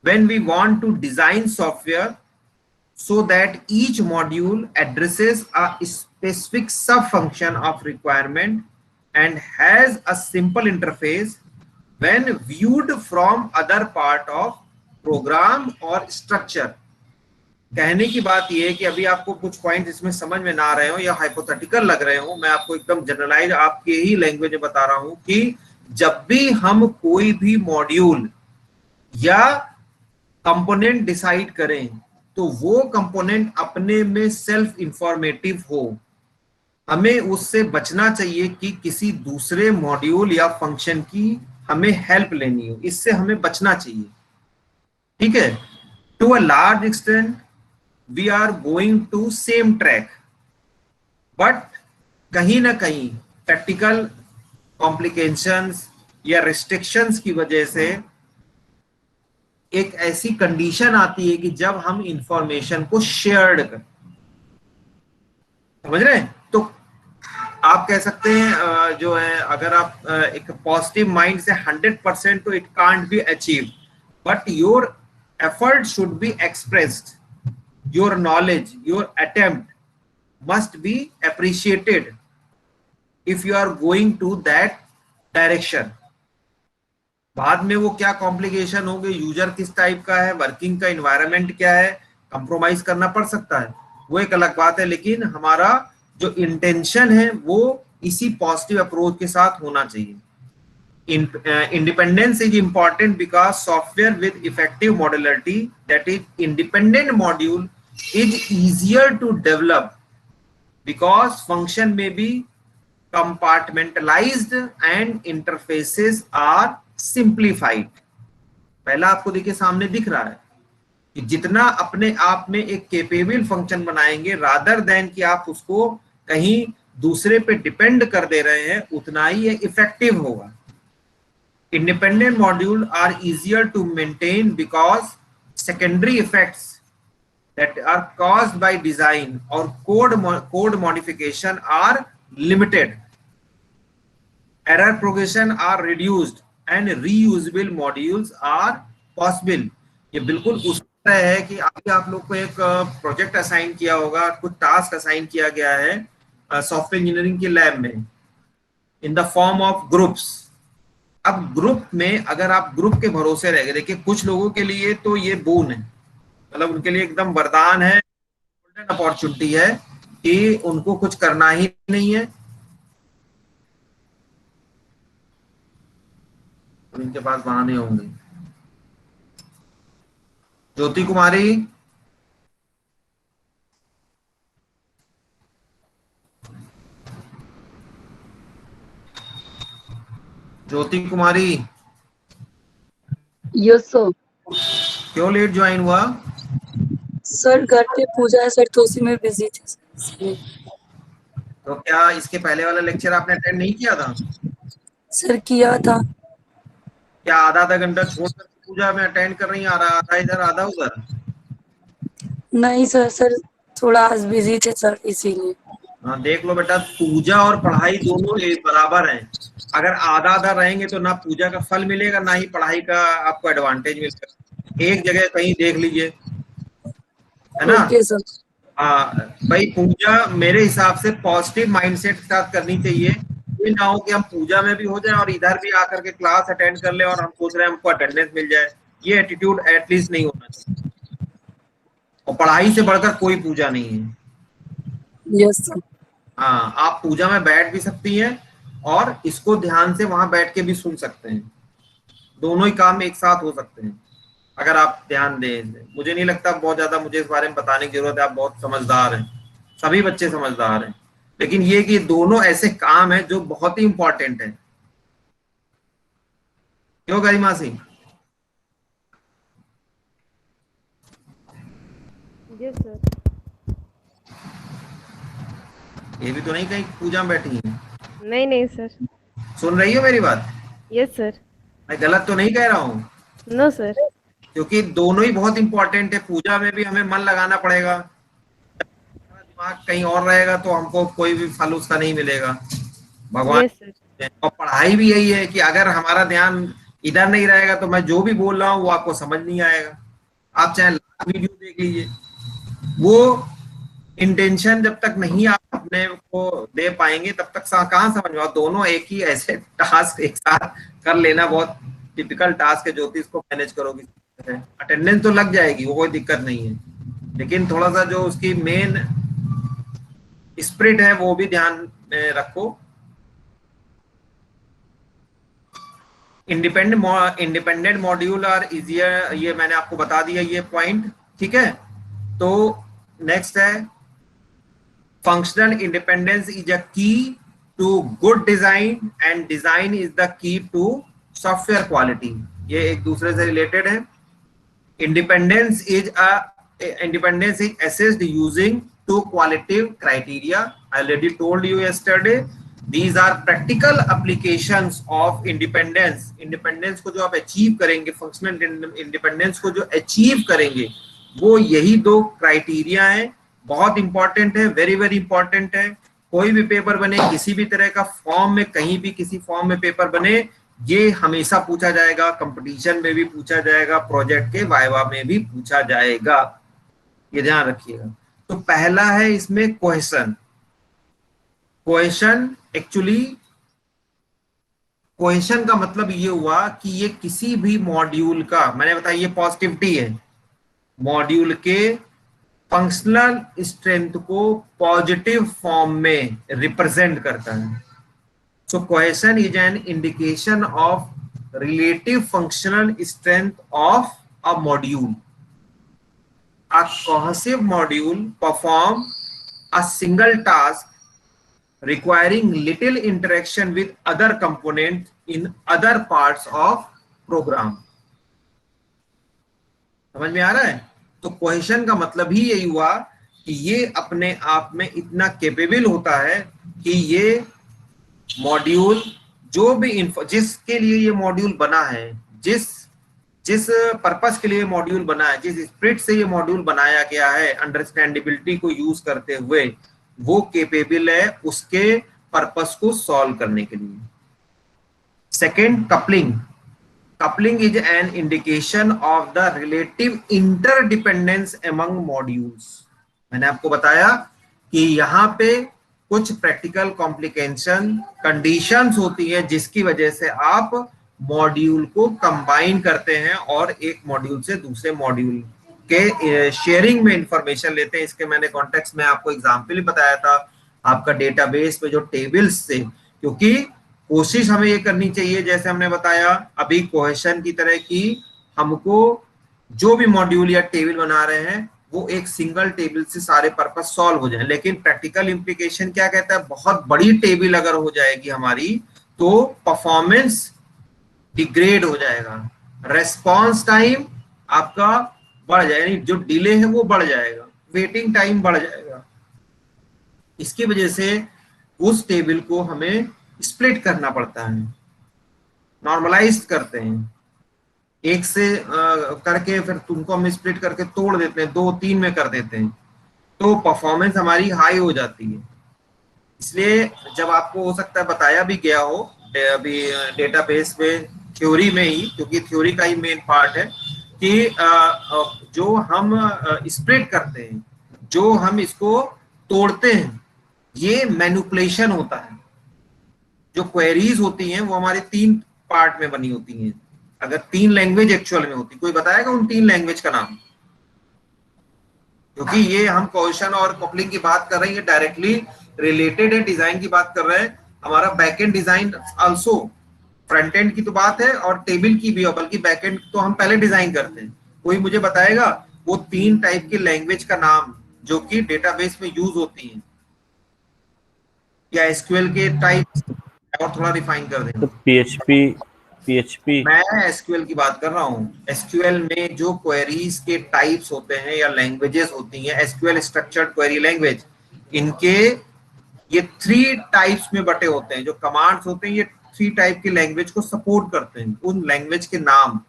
when we want to design software so that each module addresses a specific sub-function of requirement and has a simple interface when viewed from other part of program or structure. कहने की बात यह है कि अभी आपको कुछ point इसमें समझ में ना आ रहे हो या हाइपोथेटिकल लग रहे हो, मैं आपको एकदम जनरलाइज आपके ही लैंग्वेज में बता रहा हूं कि जब भी हम कोई भी मॉड्यूल या कंपोनेंट डिसाइड करें तो वो कंपोनेंट अपने में सेल्फ इंफॉर्मेटिव हो. हमें उससे बचना चाहिए कि किसी दूसरे मॉड्यूल या फंक्शन की हमें हेल्प लेनी हो, इससे हमें बचना चाहिए. ठीक है? To a large extent we are going to same track, but कहीं ना कहीं प्रैक्टिकल कॉम्प्लिकेशंस या रिस्ट्रिक्शंस की वजह से एक ऐसी कंडीशन आती है कि जब हम इंफॉर्मेशन को शेयर्ड कर, समझ रहे हैं, तो आप कह सकते हैं जो है, अगर आप एक पॉजिटिव माइंड से 100% तो it can't be achieve, but your effort should be expressed, your knowledge, your attempt must be appreciated if you are going to that direction. बाद में वो क्या कॉम्प्लिकेशन होंगे, यूजर किस टाइप का है, वर्किंग का एनवायरनमेंट क्या है, कंप्रोमाइज करना पड़ सकता है, वो एक अलग बात है, लेकिन हमारा जो इंटेंशन है वो इसी पॉजिटिव अप्रोच के साथ होना चाहिए। Independence is important because software with effective modularity, that is independent module, is easier to develop because function may be compartmentalized and interfaces are simplified। पहला आपको देखिए सामने दिख रहा है कि जितना अपने आप में एक केपेबल फंक्शन बनाएंगे रादर देन कि आप उसको कहीं दूसरे पे डिपेंड कर दे रहे हैं, उतना ही ये इफेक्टिव होगा। Independent modules are easier to maintain because secondary effects that are caused by design or code modification are limited. Error progression are reduced and reusable modules are possible। ये बिल्कुल उस तरह है कि आगे आप लोग को एक प्रोजेक्ट असाइन किया होगा, कुछ टास्क असाइन किया गया है सॉफ्टवेयर इंजीनियरिंग के लैब में in the form of groups. अब ग्रुप में अगर आप ग्रुप के भरोसे रह गए, देखिए कुछ लोगों के लिए तो ये बोन है, मतलब उनके लिए एकदम वरदान है, गोल्डन अपॉर्चुनिटी है कि उनको कुछ करना ही नहीं है, तो इनके पास बहाने होंगे। ज्योति कुमारी, ज्योति कुमारी, यस सर। क्यों लेट ज्वाइन हुआ? सर घर पे पूजा है सर, तो उसी में बिजी थे सर। तो क्या इसके पहले वाला लेक्चर आपने अटेंड नहीं किया था? सर किया था। क्या आधा आधा घंटा छोड़कर पूजा में अटेंड कर रही हैं, आधा इधर आधा उधर? नहीं सर, सर थोड़ा आज बिजी थे सर, इसीलिए। हाँ देख लो बेटा, पूजा और पढ़ाई दोनों बराबर हैं। अगर आधा आधा रहेंगे तो ना पूजा का फल मिलेगा, ना ही पढ़ाई का आपको एडवांटेज मिलेगा। एक जगह कहीं देख लीजिए, है ना? Okay sir. हाँ भाई, पूजा मेरे हिसाब से पॉजिटिव माइंडसेट के साथ करनी चाहिए। ये ना हो कि हम पूजा में भी हो जाए और इधर भी आकर के क्लास अटेंड कर ले और हम सोच रहे हैं हमको अटेंडेंस मिल जाए। ये एटीट्यूड एटलीस्ट नहीं होना चाहिए। और पढ़ाई से बढ़कर कोई पूजा नहीं है। Yes sir. हाँ, आप पूजा में बैठ भी सकती हैं और इसको ध्यान से वहां बैठ के भी सुन सकते हैं। दोनों ही काम एक साथ हो सकते हैं अगर आप ध्यान दें। मुझे नहीं लगता बहुत ज्यादा मुझे इस बारे में बताने की जरूरत है, आप बहुत समझदार हैं, सभी बच्चे समझदार हैं। लेकिन ये कि दोनों ऐसे काम है जो बहुत ही इंपॉर्टेंट है। क्यों गरिमा सिंह? Yes sir. ये भी तो नहीं कहीं पूजा में बैठी है? नहीं नहीं सर। सुन रही हो मेरी बात? Yes sir. मैं गलत तो नहीं कह रहा हूँ? No sir. क्योंकि दोनों ही बहुत इंपॉर्टेंट है। पूजा में भी हमें मन लगाना पड़ेगा, दिमाग कहीं और रहेगा तो हमको कोई भी फल उसका नहीं मिलेगा भगवान। Yes sir. और पढ़ाई भी यही है कि अगर हमारा ध्यान इधर नहीं रहेगा तो मैं जो भी बोल रहा हूँ वो आपको समझ नहीं आएगा। आप चाहे लाख वीडियो देख लीजिए, वो इंटेंशन जब तक नहीं आप अपने को दे पाएंगे तब तक कहाँ समझ में। दोनों एक ही ऐसे टास्क एक साथ कर लेना बहुत टिपिकल टास्क है। ज्योति इसको मैनेज करोगी, अटेंडेंस तो लग जाएगी, वो कोई दिक्कत नहीं है, लेकिन थोड़ा सा जो उसकी मेन स्पिरिट है वो भी ध्यान में रखो। इंडिपेंडेंट मॉड्यूल आर इजियर, ये मैंने आपको बता दिया ये पॉइंट, ठीक है। तो नेक्स्ट है functional independence is a key to good design and design is the key to software quality. ये एक दूसरे से रिलेटेड है। Independence is assessed using two qualitative criteria, I already told you yesterday. These are practical applications of independence. Independence को जो आप achieve करेंगे, functional independence को जो अचीव करेंगे, वो यही दो क्राइटेरिया है. बहुत इंपॉर्टेंट है, वेरी वेरी इंपॉर्टेंट है. कोई भी पेपर बने, किसी भी तरह का फॉर्म में, कहीं भी किसी फॉर्म में पेपर बने, ये हमेशा पूछा जाएगा. कंपटीशन में भी पूछा जाएगा, प्रोजेक्ट के वाइवा में भी पूछा जाएगा. ये ध्यान रखिएगा. तो पहला है इसमें क्वेश्चन. क्वेश्चन एक्चुअली, क्वेश्चन का मतलब ये हुआ कि ये किसी भी मॉड्यूल का, मैंने बताया ये पॉजिटिविटी है, मॉड्यूल के फंक्शनल स्ट्रेंथ को पॉजिटिव फॉर्म में रिप्रेजेंट करता है. So question is an indication of relative functional strength of a module. A cohesive module perform a single task requiring little interaction with other components in other parts of program. समझ में आ रहा है? तो question का मतलब ही यही हुआ कि ये अपने आप में इतना कैपेबल होता है कि ये मॉड्यूल, जो भी जिसके लिए ये मॉड्यूल बना है, जिस पर्पस के लिए मॉड्यूल बना है, जिस स्पिरिट से ये मॉड्यूल बनाया गया है, अंडरस्टैंडेबिलिटी को यूज करते हुए, वो कैपेबल है उसके पर्पस को सॉल्व करने के लिए. Second, coupling. Coupling is an indication of the relative interdependence among modules. मैंने आपको बताया कि यहाँ पे कुछ प्रैक्टिकल कॉम्प्लिकेशन कंडीशंस होती है जिसकी वजह से आप मॉड्यूल को कंबाइन करते हैं और एक मॉड्यूल से दूसरे मॉड्यूल के शेयरिंग में इंफॉर्मेशन लेते हैं. इसके मैंने कॉन्टेक्स्ट में आपको एग्जांपल भी बताया था, आपका डेटाबेस में जो टेबल्स थे, क्योंकि कोशिश हमें ये करनी चाहिए, जैसे हमने बताया अभी क्वेश्चन की तरह, की हमको जो भी मॉड्यूल या टेबल बना रहे हैं वो एक सिंगल टेबल से सारे पर्पस सॉल्व हो जाए. लेकिन प्रैक्टिकल इंप्लीकेशन क्या कहता है, बहुत बड़ी टेबल अगर हो जाएगी हमारी तो परफॉर्मेंस डिग्रेड हो जाएगा, रेस्पॉन्स टाइम आपका बढ़ जाएगा, यानी जो डिले है वो बढ़ जाएगा, वेटिंग टाइम बढ़ जाएगा. इसकी वजह से उस टेबल को हमें स्प्लिट करना पड़ता है, नॉर्मलाइज करते हैं, एक से करके फिर तुमको हम स्प्लिट करके तोड़ देते हैं, 2-3 में कर देते हैं, तो परफॉर्मेंस हमारी हाई हो जाती है. इसलिए जब आपको हो सकता है बताया भी गया हो अभी डेटाबेस में, थ्योरी में ही, क्योंकि थ्योरी का ही मेन पार्ट है कि जो हम स्प्लिट करते हैं, जो हम इसको तोड़ते हैं, ये मैनिपुलेशन होता है. जो क्वेरीज होती हैं वो हमारे 3 पार्ट में बनी होती हैं. अगर 3 लैंग्वेज एक्चुअल में होती, कोई बताएगा उन 3 लैंग्वेज का नाम? क्योंकि ये हम क्वेश्चन और कपलिंग की बात कर रहे हैं, ये डायरेक्टली रिलेटेड है, डिजाइन की बात कर रहे हैं. हमारा backend design also, front end की तो बात है और टेबल की भी है, बल्कि बैकएंड तो हम पहले डिजाइन करते हैं. कोई मुझे बताएगा वो 3 टाइप की लैंग्वेज का नाम जो कि डेटाबेस में यूज होती हैं, या एसक्यूएल के टाइप और थोड़ा रिफाइन कर दें. तो पीएचपी मैं एसक्यूएल की बात कर रहा हूँ. एसक्यूएल में जो क्वेरीज के टाइप्स होते हैं या लैंग्वेजेस होती हैं, एसक्यूएल स्ट्रक्चर्ड क्वेरी लैंग्वेज, इनके ये 3 टाइप्स में बटे होते हैं. जो कमांड्स होते हैं ये 3 टाइप की लैंग्वेज को सपोर्ट करते हैं. उन लैंग्वेज के नाम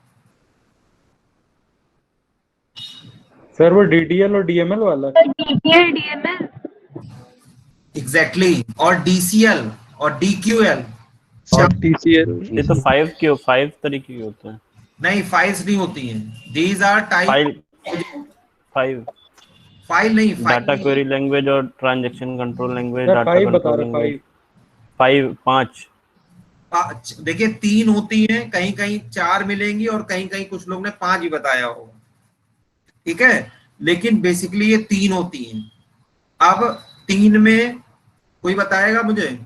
सर वो डीडीएल और डीएमएल वाला? डीपीएल, डीएमएल, एग्जैक्टली, और डीसीएल और डीक्यूएल और टीसीएल. ये तो 5 तरीके के होते हैं. नहीं, फाइल्स नहीं होती हैं. दीज आर टाइप 5 फाइल नहीं, डाटा क्वेरी लैंग्वेज और ट्रांजैक्शन कंट्रोल लैंग्वेज, डाटा 5 बता कंट्रोल रहा, लैंग्वेज. 5 देखिए 3 होती हैं, कहीं कहीं 4 मिलेंगी और कहीं कहीं कुछ लोग ने 5 ही बताया होगा. ठीक है, लेकिन बेसिकली ये 3 होती हैं. अब 3 में कोई बताएगा मुझे?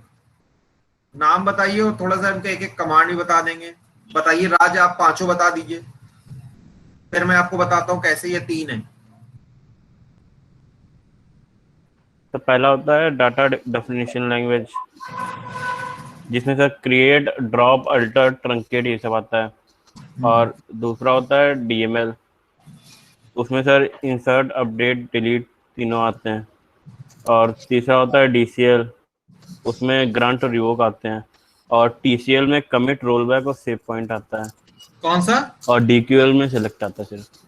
नाम बताइए और थोड़ा सा इनका एक एक कमांड भी बता देंगे. बताइए राज, आप 5 बता दीजिए, फिर मैं आपको बताता हूँ कैसे ये 3 है. तो पहला होता है डाटा डेफिनेशन लैंग्वेज, जिसमें sir create, drop, alter, truncate ये सब आता है. और दूसरा होता है डीएमएल, उसमें सर इंसर्ट, अपडेट, डिलीट तीनों आते हैं. और तीसरा होता है DCL, उसमें ग्रांट और रिवोक आते हैं। और TCL में कमिट, रोल बैक और सेव पॉइंट आता है। कौन सा? और DQL में सेलेक्ट आता है सिर्फ।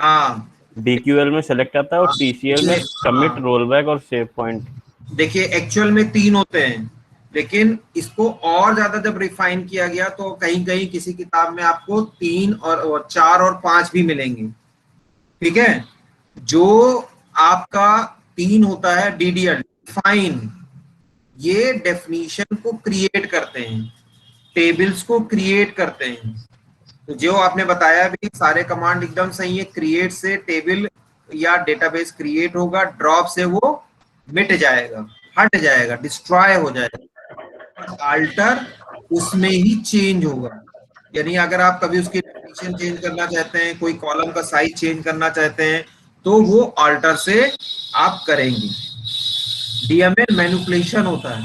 हाँ DQL में सेलेक्ट आता है और TCL में कमिट, हाँ, रोल बैक और सेव पॉइंट। देखिए एक्चुअल में 3 होते हैं, लेकिन इसको और ज्यादा जब रिफाइन किया गया तो कहीं कहीं किसी किताब में आपको 3 और 4 और 5 भी मिलेंगे। ठीक है, जो आपका 3 होता है DDL, डिफाइन, ये डेफिनीशन को क्रिएट करते हैं, टेबल्स को क्रिएट करते हैं। तो जो आपने बताया भी सारे कमांड एकदम सही है। क्रिएट से टेबल या डेटाबेस क्रिएट होगा, ड्रॉप से वो मिट जाएगा, हट जाएगा, डिस्ट्रॉय हो जाएगा। अल्टर उसमें ही चेंज होगा, यानी अगर आप कभी उसकी डेफिनेशन चेंज करना चाहते हैं, कोई कॉलम का साइज चेंज करना चाहते हैं, तो वो अल्टर से आप करेंगे। DML मैनिपुलेशन होता है।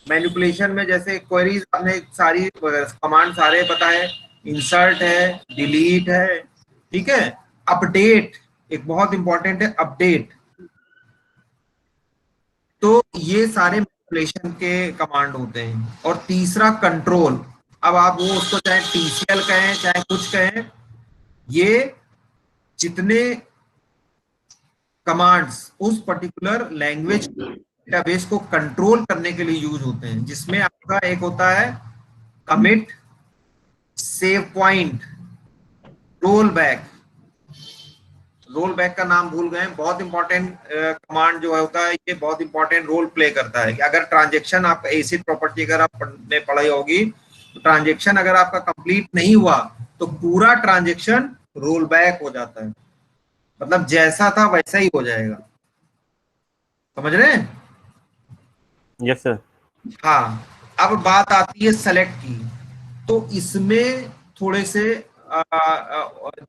मैनिपुलेशन में जैसे क्वेरीज आपने सारी कमांड सारे बताए, इंसर्ट है, डिलीट है, ठीक है, अपडेट एक बहुत इंपॉर्टेंट है, अपडेट। तो ये सारे मैनिपुलेशन के कमांड होते हैं। और तीसरा कंट्रोल, अब आप वो उसको चाहे TCL कहें चाहे कुछ कहें, ये जितने कमांड्स उस पर्टिकुलर लैंग्वेज डेटाबेस को कंट्रोल करने के लिए यूज होते हैं, जिसमें आपका एक होता है commit, save point, roll back. Roll back का नाम भूल गए, बहुत इंपॉर्टेंट कमांड जो है होता है, ये बहुत इंपॉर्टेंट रोल प्ले करता है कि अगर ट्रांजेक्शन आपका एसिड प्रॉपर्टी अगर आपने पढ़ाई होगी, तो ट्रांजेक्शन अगर आपका कंप्लीट नहीं हुआ तो पूरा ट्रांजेक्शन रोल बैक हो जाता है, मतलब जैसा था वैसा ही हो जाएगा। समझ रहे हैं? Yes sir. हाँ, अब बात आती है सेलेक्ट की। तो इसमें थोड़े से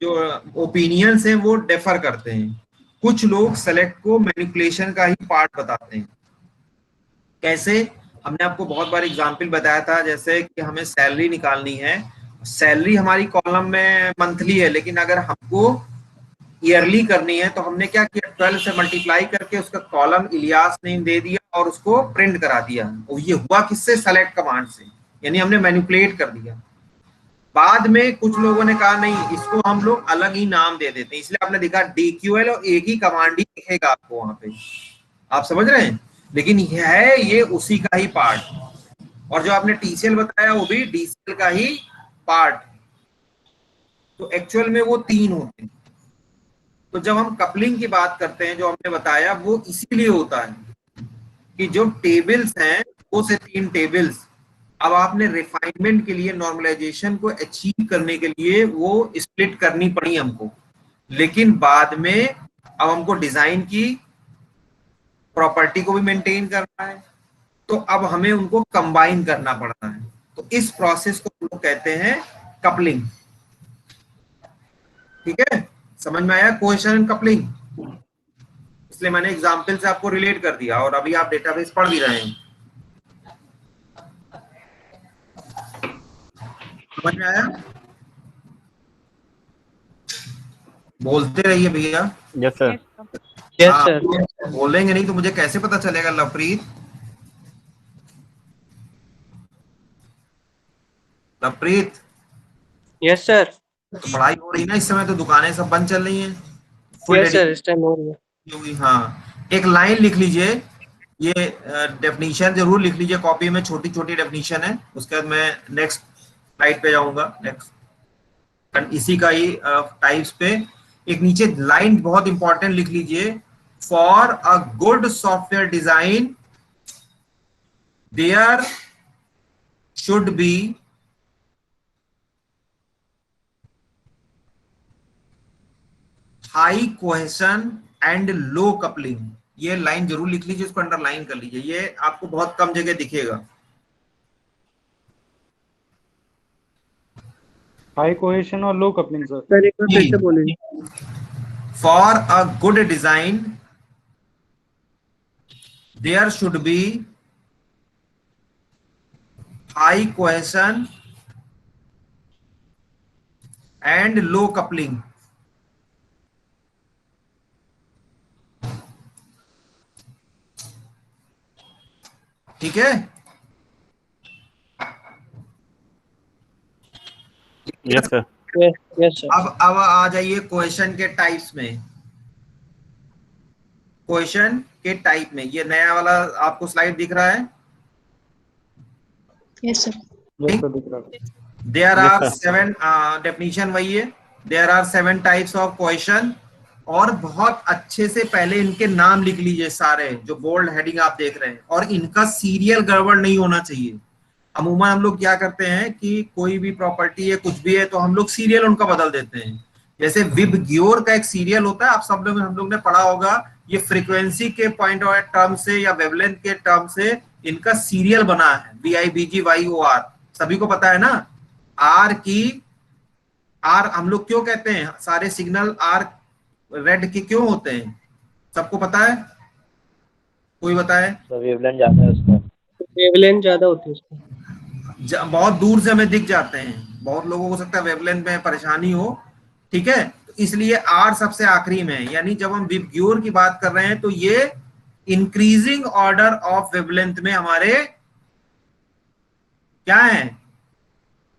जो ओपिनियंस हैं वो डिफर करते हैं। कुछ लोग सेलेक्ट को मैनिपुलेशन का ही पार्ट बताते हैं। कैसे? हमने आपको बहुत बार एग्जांपल बताया था, जैसे कि हमें सैलरी निकालनी है, सैलरी हमारी कॉलम में मंथली है, लेकिन अगर हमको ईयरली करनी है तो हमने क्या किया, 12 से मल्टीप्लाई करके उसका कॉलम इलियास ने दे दिया और उसको प्रिंट करा दिया। और ये हुआ किससे? सेलेक्ट कमांड से, यानी हमने मैनिपुलेट कर दिया। बाद में कुछ लोगों ने कहा नहीं, इसको हम लोग अलग ही नाम दे देते हैं, इसलिए आपने देखा DQL और एक ही कमांड ही दिखेगा आपको वहां पे। आप समझ रहे हैं? लेकिन है ये उसी का ही पार्ट। और जो आपने TCL बताया वो भी DCL का ही पार्ट। तो एक्चुअल में वो 3 होते हैं। तो जब हम कपलिंग की बात करते हैं, जो हमने बताया, वो इसीलिए होता है कि जो टेबल्स हैं, 2 से 3 टेबल्स, अब आपने रिफाइनमेंट के लिए, नॉर्मलाइजेशन को अचीव करने के लिए वो स्प्लिट करनी पड़ी हमको, लेकिन बाद में अब हमको डिजाइन की प्रॉपर्टी को भी मेंटेन करना है, तो अब हमें उनको कंबाइन करना पड़ता है। तो इस प्रोसेस को हम लोग कहते हैं कपलिंग। ठीक है, समझ में आया? कोहेशन एंड कपलिंग, इसलिए मैंने एग्जाम्पल से आपको रिलेट कर दिया, और अभी आप डेटाबेस पढ़ भी रहे हैं। समझ में आया? बोलते रहिए भैया। Yes sir. यस हाँ, सर। बोलेंगे नहीं तो मुझे कैसे पता चलेगा? Lovepreet, Lovepreet, yes sir. तो पढ़ाई हो रही ना इस समय, तो दुकानें सब बंद चल रही हैं, फुल यस सर, इस टाइम हो रही है। होगी। हाँ, एक लाइन लिख लीजिए, ये डेफिनीशन जरूर लिख लीजिए कॉपी में, छोटी छोटी डेफिनीशन है। उसके बाद मैं नेक्स्ट स्लाइड पे जाऊंगा, नेक्स्ट इसी का ही टाइप्स पे। एक नीचे लाइन बहुत इंपॉर्टेंट लिख लीजिए, for a good software design there should be high cohesion and low coupling. ये लाइन जरूर लिख लीजिए, इसको अंडरलाइन कर लीजिए, ये आपको बहुत कम जगह दिखेगा। हाई कोहेशन और लो कपलिंग सर। सर एक बार फिर से बोलेंगे। For a good design there should be high cohesion and low coupling. ठीक है? Yes sir. Yes sir. अब आ जाइए क्वेश्चन के टाइप्स में। क्वेश्चन के टाइप में ये नया वाला आपको स्लाइड दिख रहा है? Yes sir. यस सर, दिख रहा है। There Yes, are sir. 7 definition वही है। There are 7 types of question. और बहुत अच्छे से पहले इनके नाम लिख लीजिए सारे, जो बोल्ड हेडिंग आप देख रहे हैं, और इनका सीरियल गड़बड़ नहीं होना चाहिए। अमूमन हम लोग क्या करते हैं कि कोई भी प्रॉपर्टी है, कुछ भी है, तो हम लोग सीरियल उनका बदल देते हैं। जैसे विबग्योर का एक सीरियल होता है, आप सब लोग हम लोग ने पढ़ा होगा। ये फ्रीक्वेंसी के पॉइंट ऑफ टर्म से या वेवलेंथ के टर्म से इनका सीरियल बना है, VIBGYOR, सभी को पता है ना। आर की आर हम लोग क्यों कहते हैं, सारे सिग्नल आर रेड के क्यों होते हैं, सबको पता है? कोई बताए? वेवलेंथ ज्यादा है उसका। वेवलेंथ ज्यादा होती है उसकी। बहुत दूर से हमें दिख जाते हैं, बहुत लोगों को सकता है वेवलेंथ में परेशानी हो, ठीक है? तो इसलिए आर सबसे आखिरी में है। यानी जब हम विबग्योर की बात कर रहे हैं तो ये इंक्रीजिंग ऑर्डर ऑफ वेवलेंथ में हमारे क्या है,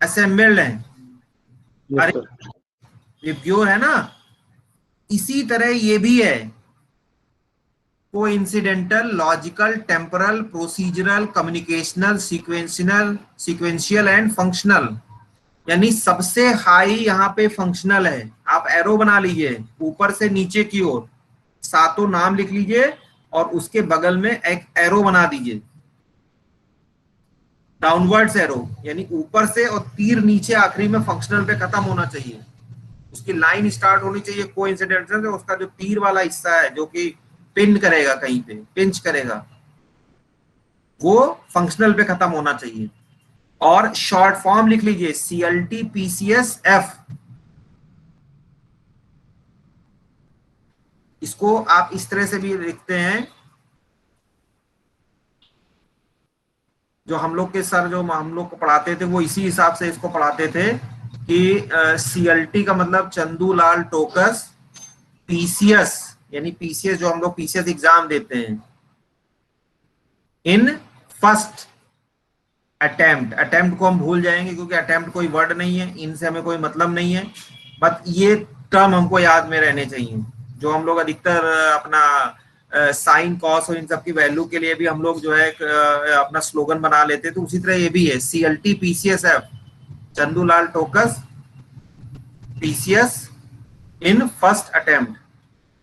असेंबल्ड है। Yes sir. विबग्योर है ना, इसी तरह ये भी है। Coincidental, logical, temporal, procedural, communicational, sequential and functional. यानी सबसे हाई यहाँ पे फंक्शनल है। आप एरो बना लीजिए ऊपर से नीचे की ओर, सातों नाम लिख लीजिए और उसके बगल में एक एरो बना दीजिए, डाउनवर्ड्स एरो, यानी ऊपर से, और तीर नीचे आखिरी में फंक्शनल पे खत्म होना चाहिए। उसकी लाइन स्टार्ट होनी चाहिए कोइंसिडेंटल से, उसका जो तीर वाला हिस्सा है जो कि पिन करेगा, कहीं पे पिंच करेगा, वो फंक्शनल पे खत्म होना चाहिए। और शॉर्ट फॉर्म लिख लीजिए CLT PCS F। इसको आप इस तरह से भी लिखते हैं, जो हम लोग के सर जो हम लोग को पढ़ाते थे वो इसी हिसाब से इसको पढ़ाते थे कि CLT का मतलब चंदूलाल टोकस, PCS यानी PCS जो हम लोग PCS एग्जाम देते हैं, इन फर्स्ट अटेम्प्ट। अटेम्प्ट को हम भूल जाएंगे क्योंकि अटेम्प्ट कोई वर्ड नहीं है, इनसे हमें कोई मतलब नहीं है, बट ये टर्म हमको याद में रहने चाहिए। जो हम लोग अधिकतर अपना साइन कॉस और इन सब की वैल्यू के लिए भी हम लोग जो है अपना स्लोगन बना लेते हैं, तो उसी तरह ये भी है CLT PCS F, Chandulal Tokas, PCS in first attempt.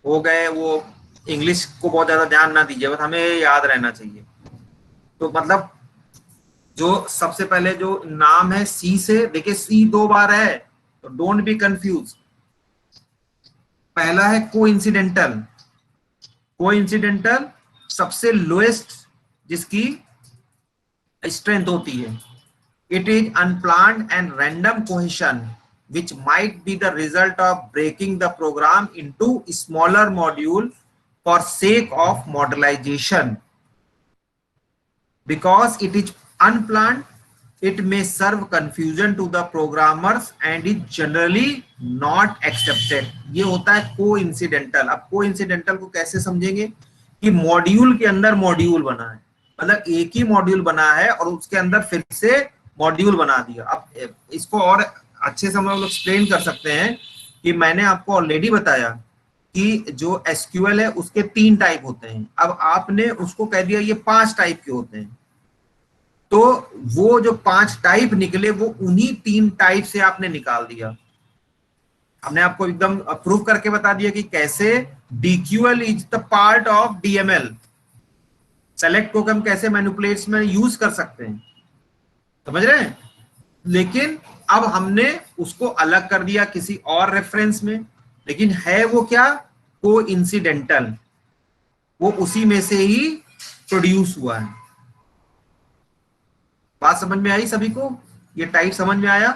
हो गए वो, इंग्लिश को बहुत ज्यादा ध्यान ना दीजिए, बस हमें याद रहना चाहिए। तो मतलब जो सबसे पहले जो नाम है C से, देखिए C 2 बार है तो डोंट बी कंफ्यूज। पहला है कोइंसिडेंटल। कोइंसिडेंटल सबसे लोएस्ट जिसकी स्ट्रेंथ होती है। It is unplanned and random cohesion which might be the result of breaking the program into smaller module for sake of modelization. Because it is unplanned, it may serve confusion to the programmers and is generally not accepted. ये होता है coincidental। अब coincidental को कैसे समझेंगे कि module के अंदर मॉड्यूल बना है, मतलब एक ही मॉड्यूल बना है और उसके अंदर फिर से मॉड्यूल बना दिया। अब इसको और अच्छे से हम लोग एक्सप्लेन कर सकते हैं कि मैंने आपको ऑलरेडी बताया कि जो SQL है उसके 3 टाइप होते हैं। अब आपने उसको कह दिया ये 5 टाइप के होते हैं, तो वो जो 5 टाइप निकले वो उन्हीं 3 टाइप से आपने निकाल दिया। हमने आपको एकदम प्रूव करके बता दिया कि कैसे DQL is the part of DML। Select को हम कैसे मैनिपुलेट्स में यूज कर सकते हैं, समझ रहे हैं? लेकिन अब हमने उसको अलग कर दिया किसी और रेफरेंस में, लेकिन है वो क्या, कोइंसिडेंटल, वो उसी में से ही प्रोड्यूस हुआ है। बात समझ में आई सभी को? ये टाइप समझ में आया?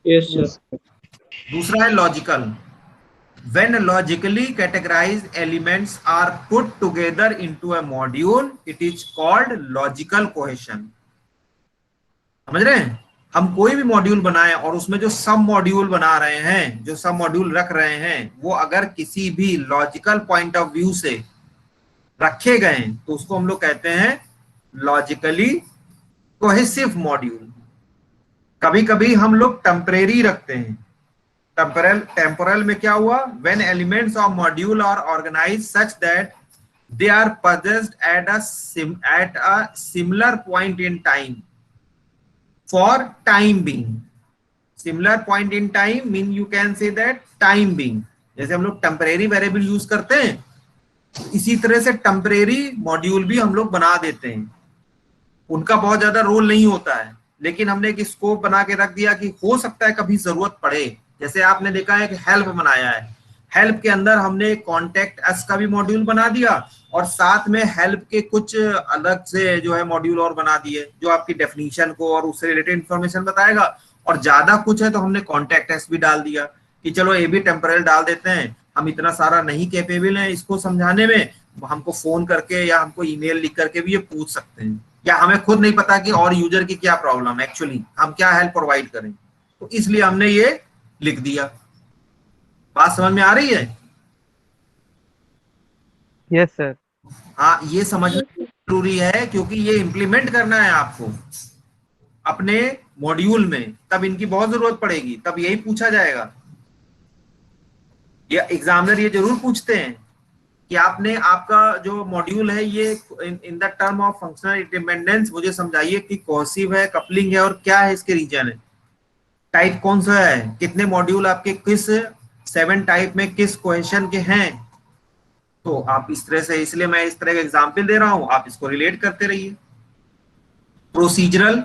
Yes sir. दूसरा है logical. When logically categorized elements are put together into a module, it is called logical cohesion. समझ रहे हैं? हम कोई भी मॉड्यूल बनाएं और उसमें जो सब मॉड्यूल बना रहे हैं, जो सब मॉड्यूल रख रहे हैं, वो अगर किसी भी लॉजिकल पॉइंट ऑफ व्यू से रखे गए हैं तो उसको हम लोग कहते हैं लॉजिकली कोहेसिव मॉड्यूल। कभी कभी हम लोग टेम्परेरी रखते हैं। टेम्पोरल में क्या हुआ, when elements of module are organized such that they are possessed at a similar point in time for time being. Similar point in time mean you can say that time being. जैसे हम लोग temporary variable use करते हैं इसी तरह से temporary module भी हम लोग बना देते हैं। उनका बहुत ज्यादा रोल नहीं होता है, लेकिन हमने एक स्कोप बना के रख दिया कि हो सकता है कभी जरूरत पड़े। जैसे आपने देखा है कि हेल्प बनाया है, हेल्प के अंदर हमने कॉन्टेक्ट अस का भी मॉड्यूल बना दिया और साथ में हेल्प के कुछ अलग से जो है मॉड्यूल और बना दिए जो आपकी डेफिनेशन को और उससे रिलेटेड इंफॉर्मेशन बताएगा। और ज्यादा कुछ है तो हमने कॉन्टेक्ट अस भी डाल दिया कि चलो ये भी टेम्परल डाल देते हैं, हम इतना सारा नहीं कैपेबल हैं इसको समझाने में, हमको फोन करके या हमको ईमेल लिख करके भी ये पूछ सकते हैं, या हमें खुद नहीं पता कि और यूजर की क्या प्रॉब्लम है, एक्चुअली हम क्या हेल्प प्रोवाइड करें, तो इसलिए हमने ये लिख दिया। बात समझ में आ रही है? Yes sir. हाँ, ये समझना जरूरी है क्योंकि ये इम्प्लीमेंट करना है आपको अपने मॉड्यूल में, तब इनकी बहुत जरूरत पड़ेगी, तब यही पूछा जाएगा। ये एग्जामिनर ये जरूर पूछते हैं कि आपने आपका जो मॉड्यूल है ये in the term of functional independence मुझे समझाइए कि कोहेसिव है, कपलिंग है और क्या है इसके रीजन है, टाइप कौन सा है, कितने मॉड्यूल आपके किस 7 टाइप में किस कोहेशन के हैं। तो आप इस तरह से, इसलिए मैं इस तरह का एग्जाम्पल दे रहा हूं, आप इसको रिलेट करते रहिए। Procedural,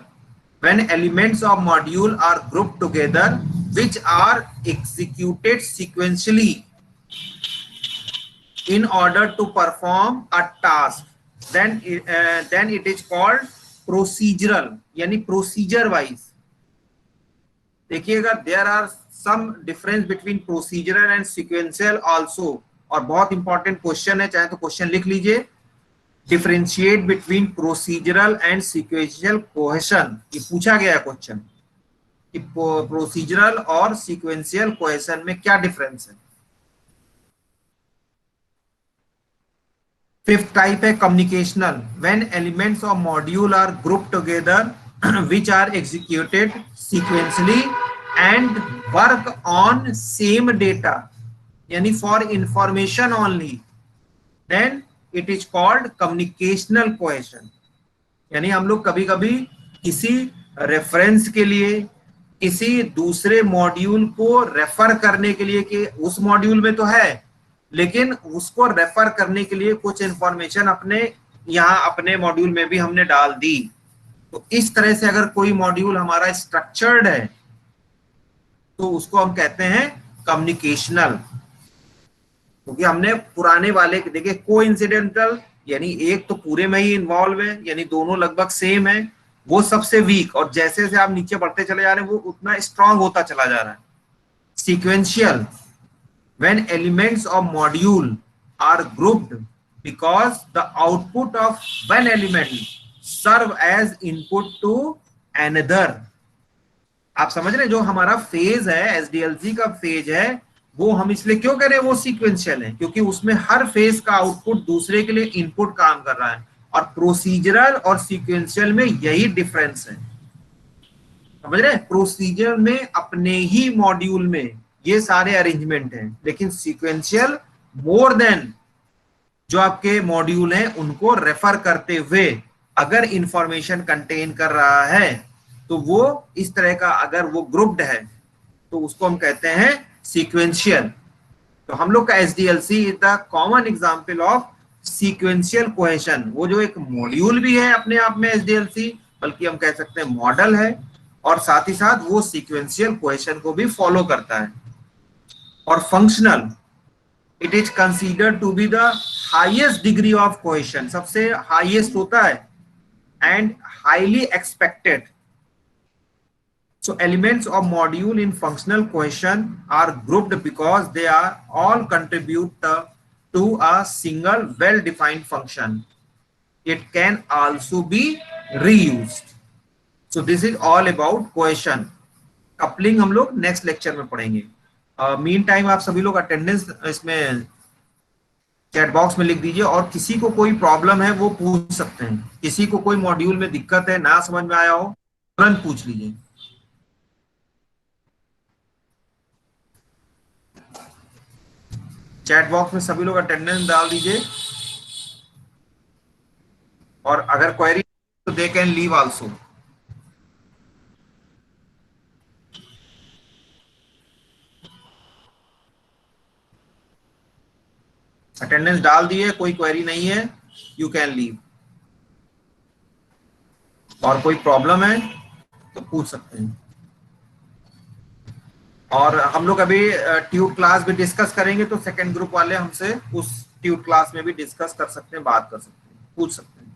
when elements of module are grouped together which are executed sequentially in order to perform a task, then it is called procedural, यानी procedure wise। देखिएगा, there are some difference between procedural and sequential also, और बहुत important question है, चाहे तो question लिख लीजिए। Differentiate between procedural and sequential cohesion, ये पूछा गया है क्वेश्चन कि प्रोसीजरल और सीक्वेंशियल कोहेशन में क्या डिफरेंस है। 5th टाइप है communicational, when elements of module are group together which are executed sequentially and work on same data, यानी for information only, then it is called communicational cohesion. यानी हम लोग कभी कभी किसी रेफरेंस के लिए किसी दूसरे मॉड्यूल को रेफर करने के लिए, कि उस मॉड्यूल में तो है लेकिन उसको रेफर करने के लिए कुछ इंफॉर्मेशन अपने यहाँ अपने मॉड्यूल में भी हमने डाल दी। तो इस तरह से अगर कोई मॉड्यूल हमारा स्ट्रक्चर्ड है तो उसको हम कहते हैं कम्युनिकेशनल। क्योंकि हमने पुराने वाले देखिए, कोइंसिडेंटल यानी एक तो पूरे में ही इन्वॉल्व है, यानी दोनों लगभग सेम है, वो सबसे वीक, और जैसे जैसे आप नीचे बढ़ते चले जा रहे हैं वो उतना स्ट्रांग होता चला जा रहा है। Sequential, when elements of module are grouped because the output of one element serve as input to another. आप समझ रहे हैं, जो हमारा फेज है एसडीएलसी का फेज है वो हम इसलिए क्यों कह रहे हैं वो सीक्वेंशियल है, क्योंकि उसमें हर फेज का आउटपुट दूसरे के लिए इनपुट काम कर रहा है। और प्रोसीजरल और सीक्वेंशियल में यही डिफरेंस है, समझ रहे हैं। प्रोसीजर में अपने ही मॉड्यूल में ये सारे अरेंजमेंट हैं, लेकिन सीक्वेंशियल मोर देन जो आपके मॉड्यूल हैं उनको रेफर करते हुए अगर इंफॉर्मेशन कंटेन कर रहा है तो वो इस तरह का, अगर वो ग्रुप्ड है तो उसको हम कहते हैं सीक्वेंशियल। तो हम लोग का SDLC is the common example of sequential cohesion. वो जो एक मॉड्यूल भी है अपने आप में एसडीएलसी, बल्कि हम कह सकते हैं मॉडल है, और साथ ही साथ वो सीक्वेंशियल कोहेशन को भी फॉलो करता है। और functional, it is considered to be the highest degree of cohesion, सबसे हाईएस्ट होता है, and highly expected. So elements of module in functional cohesion are grouped because they are all contribute to a single well-defined function. It can also be reused. So this is all about cohesion. Coupling हम लोग next lecture में पढ़ेंगे। Meantime आप सभी लोग attendance इसमें chat box में लिख दीजिए, और किसी को कोई प्रॉब्लम है वो पूछ सकते हैं। किसी को कोई मॉड्यूल में दिक्कत है, ना समझ में आया हो, तुरंत पूछ लीजिए। चैट बॉक्स में सभी लोग अटेंडेंस डाल दीजिए, और अगर क्वेरी तो they can leave also. Attendance डाल दिए, कोई क्वेरी नहीं है, यू कैन लीव। और कोई प्रॉब्लम है तो पूछ सकते हैं। और हम लोग अभी ट्यूब क्लास भी डिस्कस करेंगे, तो सेकंड ग्रुप वाले हमसे उस ट्यूब क्लास में भी डिस्कस कर सकते हैं, बात कर सकते हैं, पूछ सकते हैं।